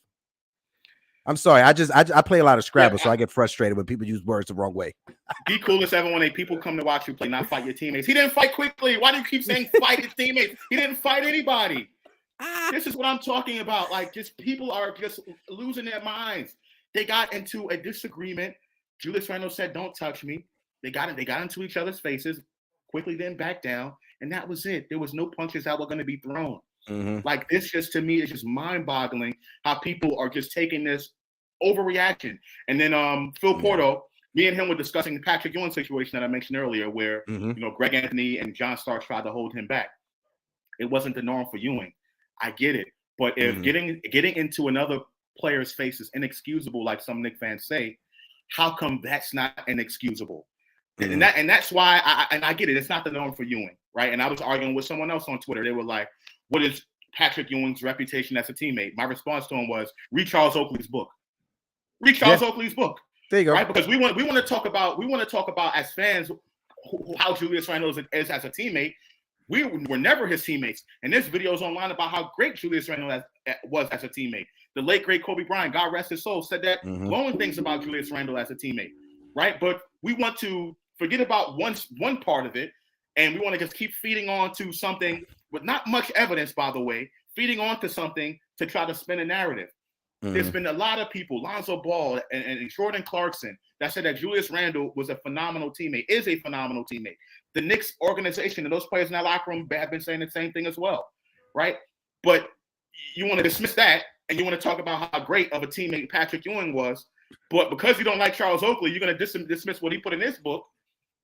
I'm sorry. I play a lot of Scrabble, so I get frustrated when people use words the wrong way. Be cool as ever when people come to watch you play, not fight your teammates. He didn't fight quickly. Why do you keep saying fight his teammates? He didn't fight anybody. This is what I'm talking about. Like, just people are just losing their minds. They got into a disagreement. Julius Randle said, "Don't touch me." They got into each other's faces, quickly then back down, and that was it. There was no punches that were going to be thrown. Mm-hmm. Like, this just, to me, is just mind-boggling how people are just taking this overreaction. And then Phil Porto, me and him were discussing the Patrick Ewing situation that I mentioned earlier, where Greg Anthony and John Starks tried to hold him back. It wasn't the norm for Ewing. I get it, but if getting into another player's face is inexcusable, like some Knicks fans say, how come that's not inexcusable? And that's why I get it. It's not the norm for Ewing, right? And I was arguing with someone else on Twitter. They were like, "What is Patrick Ewing's reputation as a teammate?" My response to him was, "Read Charles Oakley's book. Read Charles Oakley's book." There you go. Right? Because we want to talk about as fans how Julius Randle is as a teammate. We were never his teammates, and there's videos online about how great Julius Randle was as a teammate. The late great Kobe Bryant, God rest his soul, said that glowing things about Julius Randle as a teammate, right? But we want to forget about one part of it, and we want to just keep feeding on to something with not much evidence, by the way, feeding on to something to try to spin a narrative. There's been a lot of people, Lonzo Ball and Jordan Clarkson, that said that Julius Randle was a phenomenal teammate, is a phenomenal teammate. The Knicks organization and those players in that locker room have been saying the same thing as well, right? But you want to dismiss that, and you want to talk about how great of a teammate Patrick Ewing was, but because you don't like Charles Oakley, you're going to dismiss what he put in his book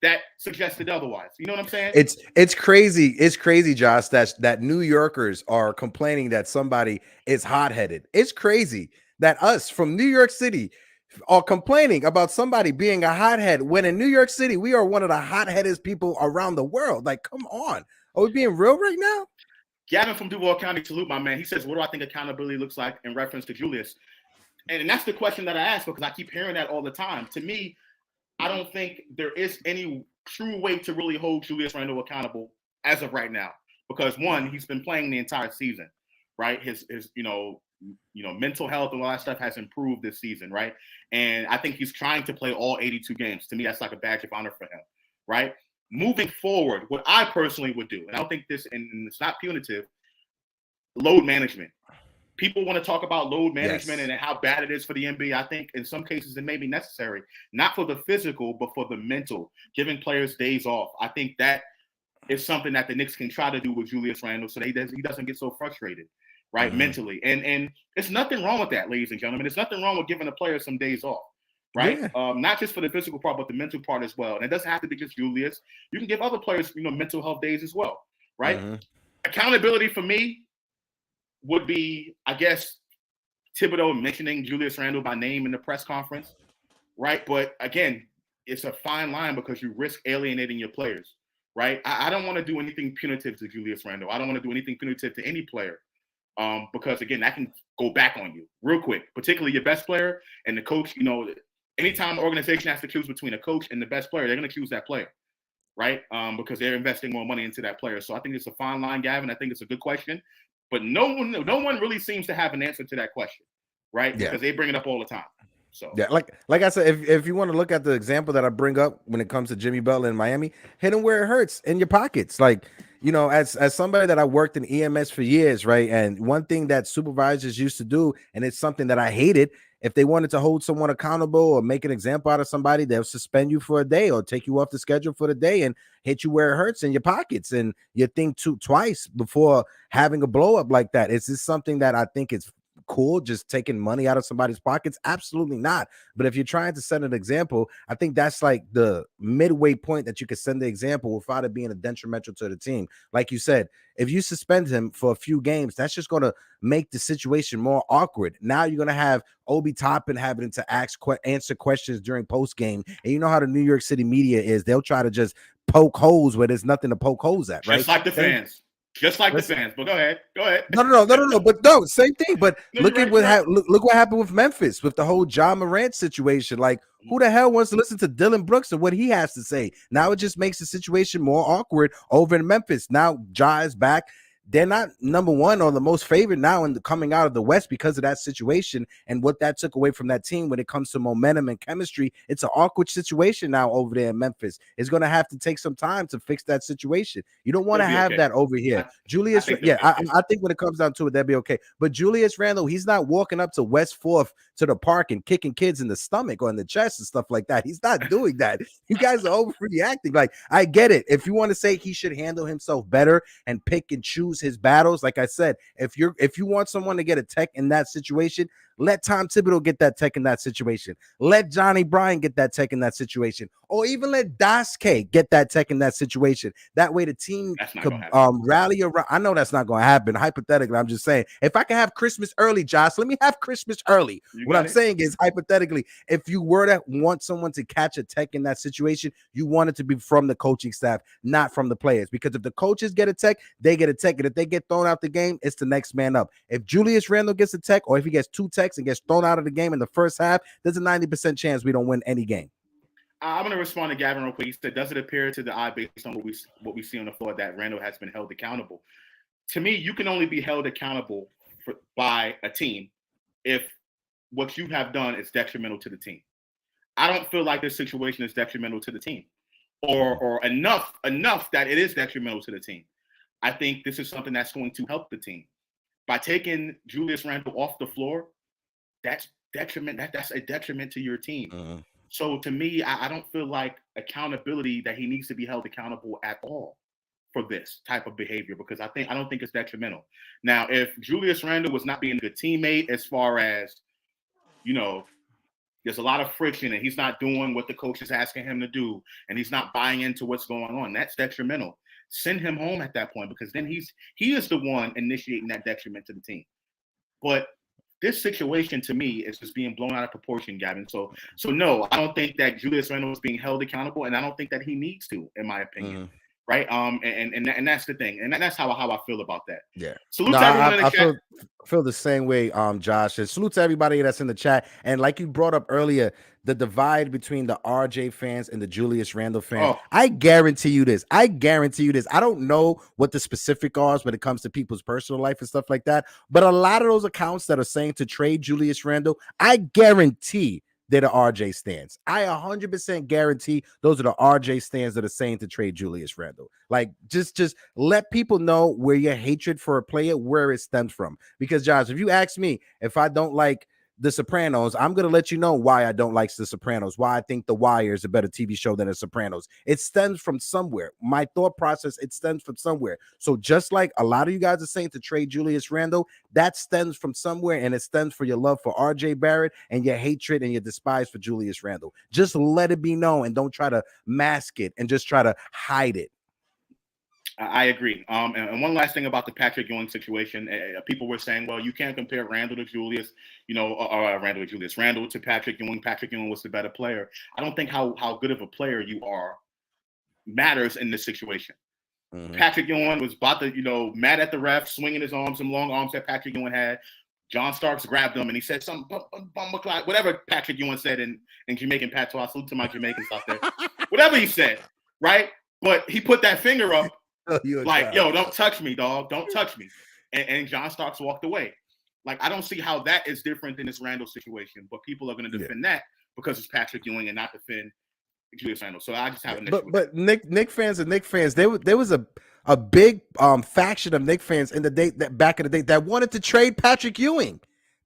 that suggested otherwise. You know what I'm saying? It's crazy. It's crazy, Josh, that New Yorkers are complaining that somebody is hot-headed. It's crazy that us from New York City are complaining about somebody being a hothead when in New York City we are one of the hot-headed people around the world. Like, come on. Are we being real right now? Gavin from Duval County, salute my man. He says, "What do I think accountability looks like in reference to Julius?" And that's the question that I ask, because I keep hearing that all the time. To me, I don't think there is any true way to really hold Julius Randle accountable as of right now. Because one, he's been playing the entire season, right? His mental health and all that stuff has improved this season, right? And I think he's trying to play all 82 games. To me, that's like a badge of honor for him, right? Moving forward, what I personally would do, and I don't think this, and it's not punitive, load management. People want to talk about load management and how bad it is for the NBA. I think in some cases it may be necessary, not for the physical, but for the mental, giving players days off. I think that is something that the Knicks can try to do with Julius Randle so that he doesn't get so frustrated, right, mentally. And there's nothing wrong with that, ladies and gentlemen. There's nothing wrong with giving a player some days off, right? Yeah. Not just for the physical part, but the mental part as well. And it doesn't have to be just Julius. You can give other players, mental health days as well, right? Accountability for me would be, I guess, Thibodeau mentioning Julius Randle by name in the press conference, right? But again, it's a fine line because you risk alienating your players, right? I don't want to do anything punitive to Julius Randle. I don't want to do anything punitive to any player because, again, that can go back on you real quick, particularly your best player and the coach. Anytime an organization has to choose between a coach and the best player, they're going to choose that player, right? Because they're investing more money into that player. So I think it's a fine line, Gavin. I think it's a good question. But no one really seems to have an answer to that question, right? Yeah. Because they bring it up all the time. So yeah, like I said, if you want to look at the example that I bring up when it comes to Jimmy Butler in Miami, hit him where it hurts, in your pockets. Like, as somebody that I worked in EMS for years, right? And one thing that supervisors used to do, and it's something that I hated, if they wanted to hold someone accountable or make an example out of somebody, they'll suspend you for a day or take you off the schedule for the day and hit you where it hurts in your pockets. And you think twice before having a blow up like that. Is this something that I think is cool, just taking money out of somebody's pockets? Absolutely not. But if you're trying to set an example, I think that's like the midway point that you could send the example without it being a detrimental to the team. Like you said, if you suspend him for a few games, that's just going to make the situation more awkward. Now you're going to have Obi Toppin having to answer questions during post game. And you know how the New York City media is. They'll try to just poke holes where there's nothing to poke holes at, right? Just like the fans. Just like the fans. But go ahead. No. But no, same thing. But No, look you're at right, look what happened with Memphis with the whole John Morant situation. Like, who the hell wants to listen to Dylan Brooks and what he has to say? Now it just makes the situation more awkward over in Memphis. Now Ja is back. They're not number one or the most favored now in the coming out of the West because of that situation and what that took away from that team when it comes to momentum and chemistry. It's an awkward situation now over there in Memphis. It's going to have to take some time to fix that situation. You don't want to have that over here. I think when it comes down to it, they'll be okay. But Julius Randle, he's not walking up to West 4th to the park and kicking kids in the stomach or in the chest and stuff like that. He's not doing that. You guys are overreacting. Like, I get it. If you want to say he should handle himself better and pick and choose his battles, like I said, if you want someone to get a tech in that situation, let Tom Thibodeau get that tech in that situation. Let Johnny Bryan get that tech in that situation, or even let Daske get that tech in that situation. That way the team could rally around. I know that's not going to happen. Hypothetically, I'm just saying, if I can have Christmas early, Josh, let me have Christmas early. What I'm saying is, hypothetically, if you were to want someone to catch a tech in that situation, you want it to be from the coaching staff, not from the players. Because if the coaches get a tech, they get a tech. And if they get thrown out the game, it's the next man up. If Julius Randle gets a tech, or if he gets 2 techs and gets thrown out of the game in the first half, there's a 90% chance we don't win any game. I'm going to respond to Gavin real quick. He said, does it appear to the eye based on what we see on the floor that Randle has been held accountable? To me, you can only be held accountable by a team if what you have done is detrimental to the team. I don't feel like this situation is detrimental to the team or enough that it is detrimental to the team. I think this is something that's going to help the team. By taking Julius Randle off the floor, that's detriment. That's a detriment to your team. So to me, I don't feel like accountability that he needs to be held accountable at all for this type of behavior, because I don't think it's detrimental. Now, if Julius Randle was not being a good teammate, as far as, there's a lot of friction and he's not doing what the coach is asking him to do, and he's not buying into what's going on, that's detrimental. Send him home at that point, because then he is the one initiating that detriment to the team. But this situation, to me, is just being blown out of proportion, Gavin. So no, I don't think that Julius Randle is being held accountable, and I don't think that he needs to, in my opinion. Right? And that's the thing, and that's how I feel about that. Yeah. Salute to everyone in the chat. I feel the same way, Josh. And salute to everybody that's in the chat. And like you brought up earlier, the divide between the RJ fans and the Julius Randle fans. I guarantee you this. I don't know what the specific are when it comes to people's personal life and stuff like that. But a lot of those accounts that are saying to trade Julius Randle, I guarantee they're the RJ stands. I 100% guarantee those are the RJ stands that are saying to trade Julius Randle. Like, just let people know where your hatred for a player, where it stems from. Because, Josh, if you ask me if I don't like The Sopranos, I'm going to let you know why I don't like The Sopranos, why I think The Wire is a better TV show than The Sopranos. It stems from somewhere. My thought process, it stems from somewhere. So just like a lot of you guys are saying to trade Julius Randle, that stems from somewhere, and it stems for your love for RJ Barrett and your hatred and your despise for Julius Randle. Just let it be known and don't try to mask it and just try to hide it. I agree. And one last thing about the Patrick Ewing situation, people were saying, well, you can't compare Randle to Julius, Randle to Patrick Ewing. Patrick Ewing was the better player. I don't think how good of a player you are matters in this situation. Patrick Ewing was about to, mad at the ref, swinging his arms, some long arms that Patrick Ewing had. John Starks grabbed him and he said something, whatever Patrick Ewing said in Jamaican patois. Salute to my Jamaicans out there. Whatever he said, right? But he put that finger up. Like, yo, don't touch me, dog. Don't touch me. And John Starks walked away. Like, I don't see how that is different than this Randle situation, but people are going to defend that because it's Patrick Ewing and not defend Julius Randle. So I just have an issue. But Knicks fans, there was a big faction of Knicks fans back in the day that wanted to trade Patrick Ewing.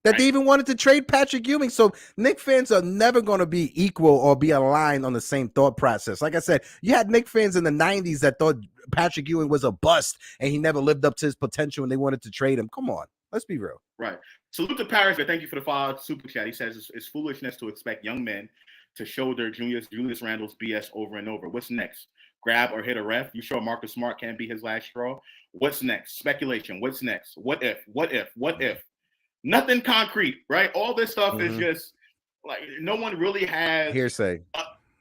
They even wanted to trade Patrick Ewing. So Knicks fans are never going to be equal or be aligned on the same thought process. Like I said, you had Knicks fans in the 90s that thought Patrick Ewing was a bust and he never lived up to his potential and they wanted to trade him. Come on, let's be real. Right. Salute to Paris, but thank you for the follow super chat. He says it's foolishness to expect young men to shoulder Julius Randle's BS over and over. What's next? Grab or hit a ref? You sure Marcus Smart can't be his last straw? What's next? Speculation. What's next? What if? Nothing concrete, right? All this stuff is just like no one really has hearsay.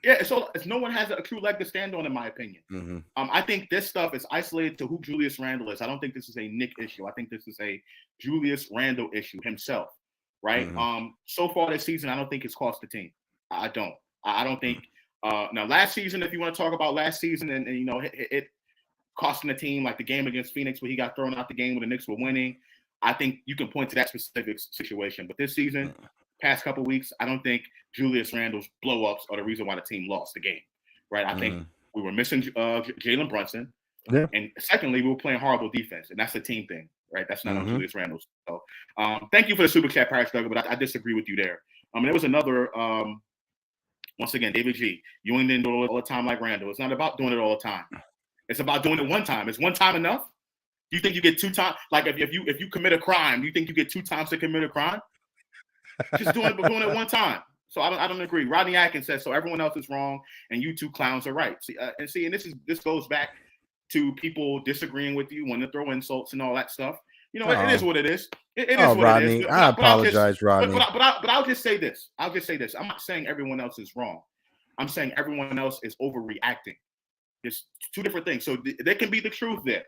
Yeah, so no one has a true leg to stand on, in my opinion. Mm-hmm. I think this stuff is isolated to who Julius Randle is. I don't think this is a Nick issue. I think this is a Julius Randle issue himself, right? Mm-hmm. So far this season, I don't think it's cost the team. I don't. I don't think. Now, last season, if you want to talk about last season, and you know, it costing the team, like the game against Phoenix where he got thrown out the game when the Knicks were winning, I think you can point to that specific situation. But this season, past couple weeks, I don't think Julius Randle's blow-ups are the reason why the team lost the game, right? I think we were missing Jalen Brunson. Yeah. And secondly, we were playing horrible defense, and that's a team thing, right? That's not on Julius Randle. So thank you for the super chat, Paris Duggar, but I disagree with you there. There was another, once again, David G. You ain't didn't do it all the time like Randle. It's not about doing it all the time. It's about doing it one time. Is one time enough? Do you think you get 2 times? Like if you commit a crime, do you think you get 2 times to commit a crime? Just doing it one time. So I don't agree. Rodney Atkins says so. Everyone else is wrong, and you two clowns are right. See, and this goes back to people disagreeing with you, wanting to throw insults and all that stuff. You know, it is what it is. It is what Rodney, it is. I apologize, Rodney. But I'll just say this. I'm not saying everyone else is wrong. I'm saying everyone else is overreacting. It's 2 different things. So there can be the truth there.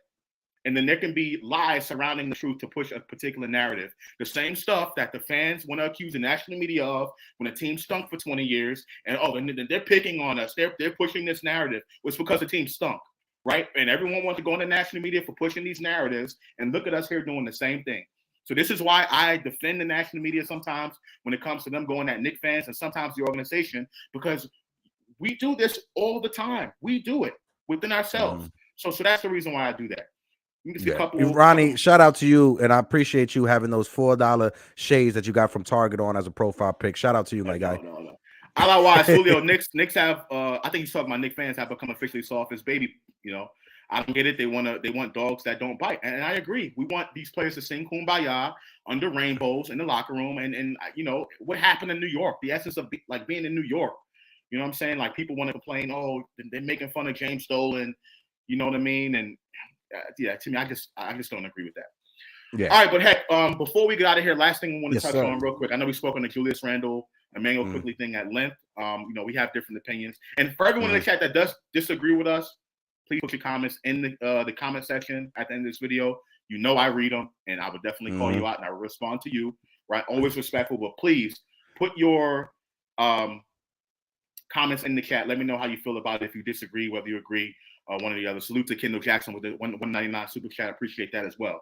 And then there can be lies surrounding the truth to push a particular narrative. The same stuff that the fans want to accuse the national media of when a team stunk for 20 years. And, they're picking on us. They're pushing this narrative. Was because the team stunk, right? And everyone wants to go on the national media for pushing these narratives. And look at us here doing the same thing. So this is why I defend the national media sometimes when it comes to them going at Knicks fans and sometimes the organization, because we do this all the time. We do it within ourselves. So that's the reason why I do that. Ronnie, shout out to you, and I appreciate you having those $4 shades that you got from Target on as a profile pic. Shout out to you, my guy. No. Otherwise, Julio, Knicks have. I think he's talking about Knicks fans have become officially soft as baby. You know, I don't get it. They want dogs that don't bite, and I agree. We want these players to sing "Kumbaya" under rainbows in the locker room, and you know what happened in New York. The essence of like being in New York. You know what I'm saying? Like people want to complain, oh, they're making fun of James Dolan. You know what I mean? And to me, I just don't agree with that. Yeah. All right, but heck, before we get out of here, last thing we want to touch on real quick. I know we spoke on the Julius Randle, Emmanuel quickly thing at length. You know, we have different opinions, and for everyone in the chat that does disagree with us, please put your comments in the comment section at the end of this video. You know, I read them, and I would definitely call you out, and I will respond to you. Right, always respectful, but please put your comments in the chat. Let me know how you feel about it. If you disagree, whether you agree, one or the other. Salute to Kendall Jackson with the 199 super chat. Appreciate that as well.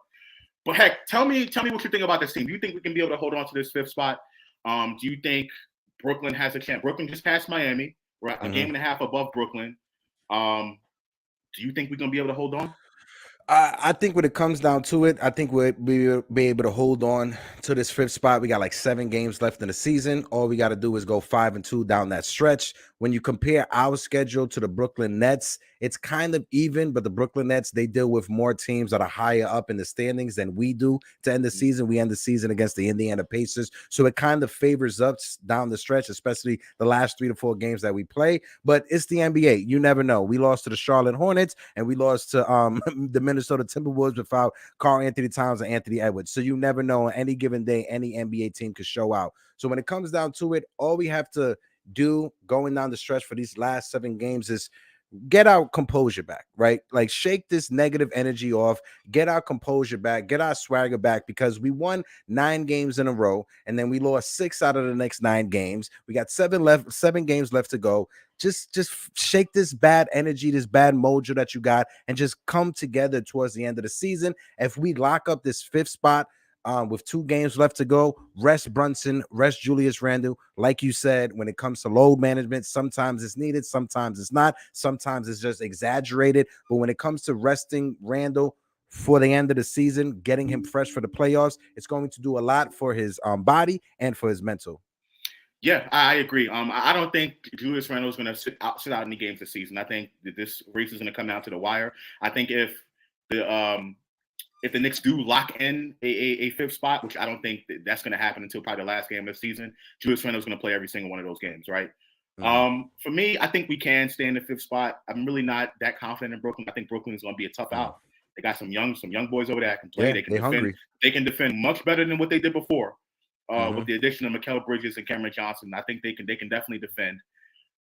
But heck, tell me what you think about this team. Do you think we can be able to hold on to this 5th spot? Do you think Brooklyn has a chance? Brooklyn just passed Miami. We're a game and a half above Brooklyn. Do you think we're gonna be able to hold on? I think when it comes down to it, I think we'll be able to hold on to this 5th spot. We got like 7 games left in the season. All we got to do is go 5-2 down that stretch. When you compare our schedule to the Brooklyn Nets, it's kind of even, but the Brooklyn Nets, they deal with more teams that are higher up in the standings than we do to end the season. We end the season against the Indiana Pacers. So it kind of favors us down the stretch, especially the last 3 to 4 games that we play. But it's the NBA. You never know. We lost to the Charlotte Hornets and we lost to the Minnesota Timberwolves without Karl-Anthony Towns and Anthony Edwards. So you never know. On any given day, any NBA team could show out. So when it comes down to it, all we have to do going down the stretch for these last 7 games is get our composure back, right? Like shake this negative energy off, get our composure back, get our swagger back, because we won 9 games in a row and then we lost 6 out of the next 9 games. We got 7 games left to go. Just shake this bad energy, this bad mojo that you got, and just come together towards the end of the season. If we lock up this 5th spot, with 2 games left to go, rest Brunson, rest Julius Randle. Like you said, when it comes to load management, sometimes it's needed, sometimes it's not, sometimes it's just exaggerated. But when it comes to resting Randle for the end of the season, getting him fresh for the playoffs, it's going to do a lot for his body and for his mental. Yeah, I agree. I don't think Julius Randle is going to sit out any games this season. I think that this race is going to come down to the wire. I think if the Knicks do lock in a 5th spot, which I don't think that's going to happen until probably the last game of the season, Julius Randle is going to play every single one of those games, right? For me, I think we can stay in the 5th spot. I'm really not that confident in Brooklyn. I think Brooklyn is going to be a tough out. They got some young boys over there that can play. Yeah, they can defend. Hungry. They can defend much better than what they did before with the addition of Mikal Bridges and Cameron Johnson. I think they can definitely defend.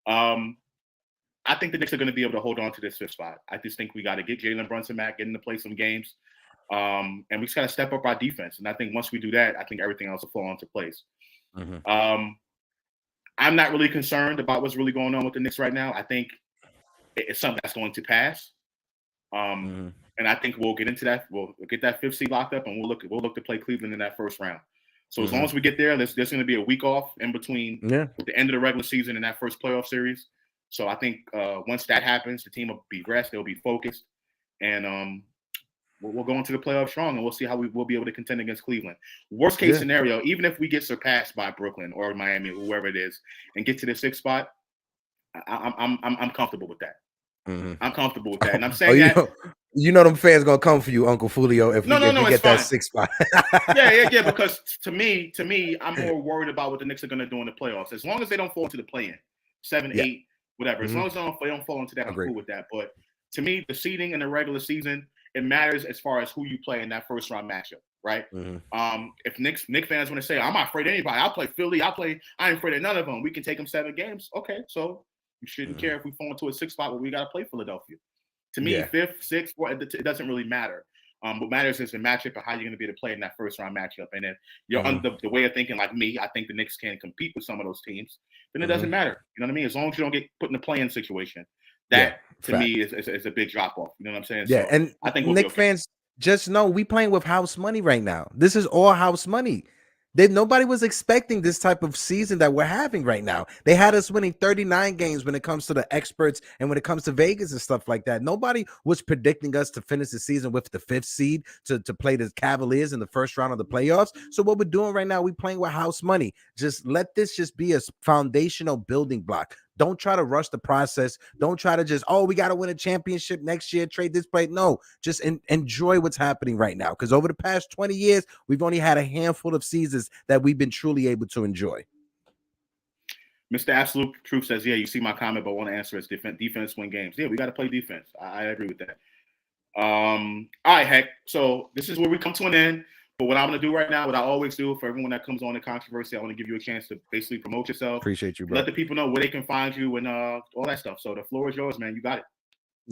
I think the Knicks are going to be able to hold on to this fifth spot. I just think we got to get Jalen Brunson back, get him to play some games, and we just got to step up our defense. And I think once we do that, I think everything else will fall into place. I'm not really concerned about what's really going on with the Knicks right now. I think it's something that's going to pass. And I think we'll get into that. We'll get that fifth seed locked up, and we'll look to play Cleveland in that first round. So as long as we get there, there's going to be a week off in between the end of the regular season and that first playoff series. So I think once that happens, the team will be rest, they'll be focused, and we'll go into the playoffs strong, and we'll see how we'll be able to contend against Cleveland. Worst case scenario, even if we get surpassed by Brooklyn or Miami, or whoever it is, and get to the sixth spot, I'm comfortable with that. I'm comfortable with that, and I'm saying you know them fans gonna come for you, UnclefOOlio, if we get that sixth spot. yeah. Because to me, I'm more worried about what the Knicks are gonna do in the playoffs. As long as they don't fall into the play-in, 7, 8, whatever. As long as they don't fall into that, I'm cool with that. But to me, the seeding in the regular season, it matters as far as who you play in that first round matchup, right? If Knicks fans want to say, I'm not afraid of anybody, I'll play Philly, I ain't afraid of none of them. We can take them 7 games. Okay, so you shouldn't care if we fall into a 6th spot where we got to play Philadelphia. To me, 5th, 6th, 4th, it doesn't really matter. What matters is the matchup and how you're going to be able to play in that first round matchup. And if you're under the way of thinking like me, I think the Knicks can compete with some of those teams, then it doesn't matter. You know what I mean? As long as you don't get put in a play-in situation, that to me is a big drop off. You know what I'm saying? Yeah, so and I think Knicks fans just know we playing with house money right now. This is all house money. Nobody was expecting this type of season that we're having right now. They had us winning 39 games when it comes to the experts and when it comes to Vegas and stuff like that. Nobody was predicting us to finish the season with the 5th seed to play the Cavaliers in the first round of the playoffs. So what we're doing right now, we're playing with house money. Just let this just be a foundational building block. Don't try to rush the process. Don't try to just, we got to win a championship next year, trade this play. No, just enjoy what's happening right now. Because over the past 20 years, we've only had a handful of seasons that we've been truly able to enjoy. Mr. Absolute Truth says, you see my comment, but want to answer is defense win games. Yeah, we got to play defense. I agree with that. All right, Heck. So this is where we come to an end. But what I'm going to do right now, what I always do for everyone that comes on the Kontroversy, I want to give you a chance to basically promote yourself. Appreciate you, bro. Let the people know where they can find you and all that stuff. So the floor is yours, man. You got it.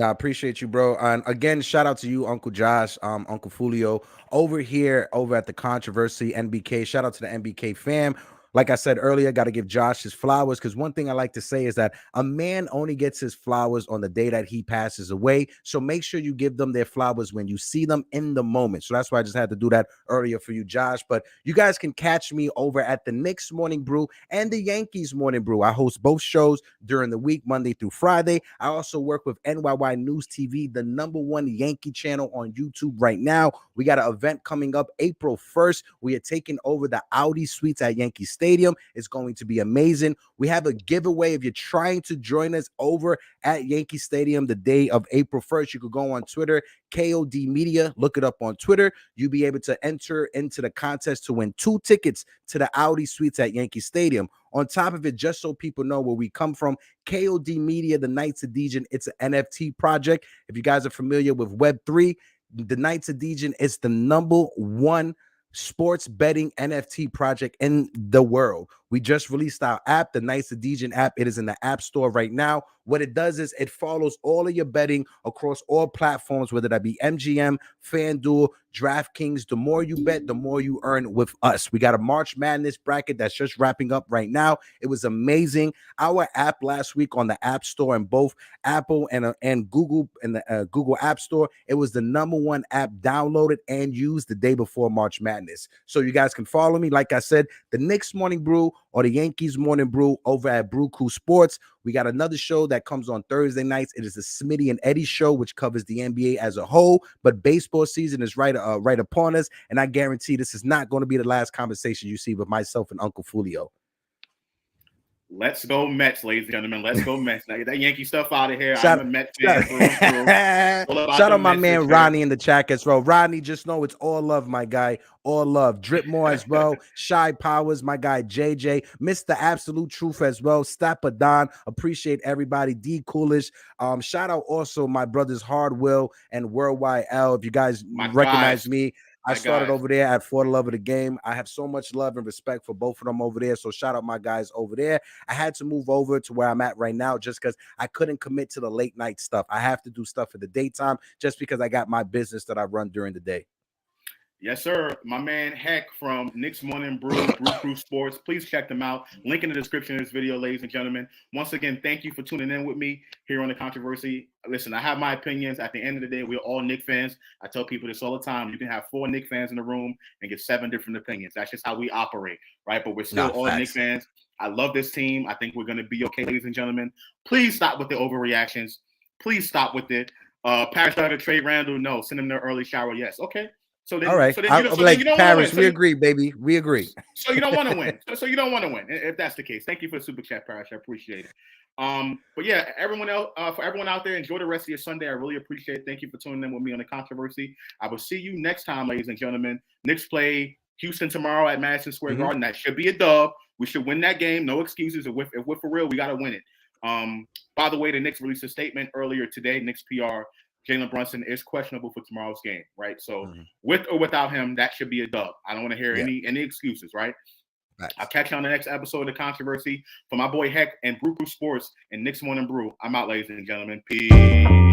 I appreciate you, bro. And again, shout out to you, Uncle Josh, UnclefOOlio, over at the Kontroversy NBK. Shout out to the NBK fam. Like I said earlier, got to give Josh his flowers, because one thing I like to say is that a man only gets his flowers on the day that he passes away. So make sure you give them their flowers when you see them in the moment. So that's why I just had to do that earlier for you, Josh. But you guys can catch me over at the Knicks Morning Brew and the Yankees Morning Brew. I host both shows during the week, Monday through Friday. I also work with NYY News TV, the #1 Yankee channel on YouTube right now. We got an event coming up April 1st. We are taking over the Audi Suites at Yankee Stadium. It's going to be amazing. We have a giveaway. If you're trying to join us over at Yankee Stadium the day of April 1st, you could go on Twitter, KOD Media, look it up on Twitter. You'll be able to enter into the contest to win 2 tickets to the Audi Suites at Yankee Stadium. On top of it, just so people know where we come from, KOD Media, the Knights of Dejan, it's an NFT project. If you guys are familiar with Web3, the Knights of Dejan is the #1 sports betting NFT project in the world. We just released our app, the Knights of Dejan app. It is in the App Store right now. What it does is it follows all of your betting across all platforms, whether that be MGM, FanDuel, DraftKings. The more you bet, the more you earn with us. We got a March Madness bracket that's just wrapping up right now. It was amazing. Our app last week on the App Store and both Apple and Google and the Google App Store, it was the #1 app downloaded and used the day before March Madness. So you guys can follow me. Like I said, the Knicks Morning Brew or the Yankees Morning Brew over at Brew Cool Sports. We got another show that comes on Thursday nights. It is the Smitty and Eddie show, which covers the NBA as a whole. But baseball season is right upon us, and I guarantee this is not going to be the last conversation you see with myself and UnclefOOlio. Let's go Mets, ladies and gentlemen. Let's go Mets. Now get that Yankee stuff out of here. I'm a Mets fan. Shout out my man Ronnie in the chat as well. Ronnie, just know it's all love, my guy. All love. Drip more as well. Shy Powers, my guy JJ. Mr. Absolute Truth as well. Stapper Don. Appreciate everybody. D Coolish. Shout out also my brothers Hard Will and Worldwide L. If you guys recognize me, I started over there at For the Love of the Game. I have so much love and respect for both of them over there. So shout out my guys over there. I had to move over to where I'm at right now just because I couldn't commit to the late night stuff. I have to do stuff in the daytime just because I got my business that I run during the day. Yes, sir. My man Heck from Knicks Morning Brew Crew Sports. Please check them out. Link in the description of this video, ladies and gentlemen. Once again, thank you for tuning in with me here on The Controversy. Listen, I have my opinions. At the end of the day, we're all Knicks fans. I tell people this all the time. You can have 4 Knicks fans in the room and get 7 different opinions. That's just how we operate, right? But we're still all Knicks fans. I love this team. I think we're going to be okay, ladies and gentlemen. Please stop with the overreactions. Please stop with it. Paris started to trade Randle. No. Send him the early shower. Yes. Okay. So then, all right. So then you don't Paris, win. we agree, baby. We agree. So you don't want to win. So you don't want to win. If that's the case, thank you for the super chat, Paris. I appreciate it. But yeah, everyone else, for everyone out there, enjoy the rest of your Sunday. I really appreciate it. Thank you for tuning in with me on The Controversy. I will see you next time, ladies and gentlemen. Knicks play Houston tomorrow at Madison Square Garden. That should be a dub. We should win that game. No excuses. If we're for real, we got to win it. By the way, the Knicks released a statement earlier today. Knicks PR. Jalen Brunson is questionable for tomorrow's game, right? So with or without him, that should be a dub. I don't want to hear any excuses, right? I'll catch you on the next episode of The Controversy. For my boy Heck and Brew Crew Sports and Knicks Morning Brew, I'm out, ladies and gentlemen. Peace.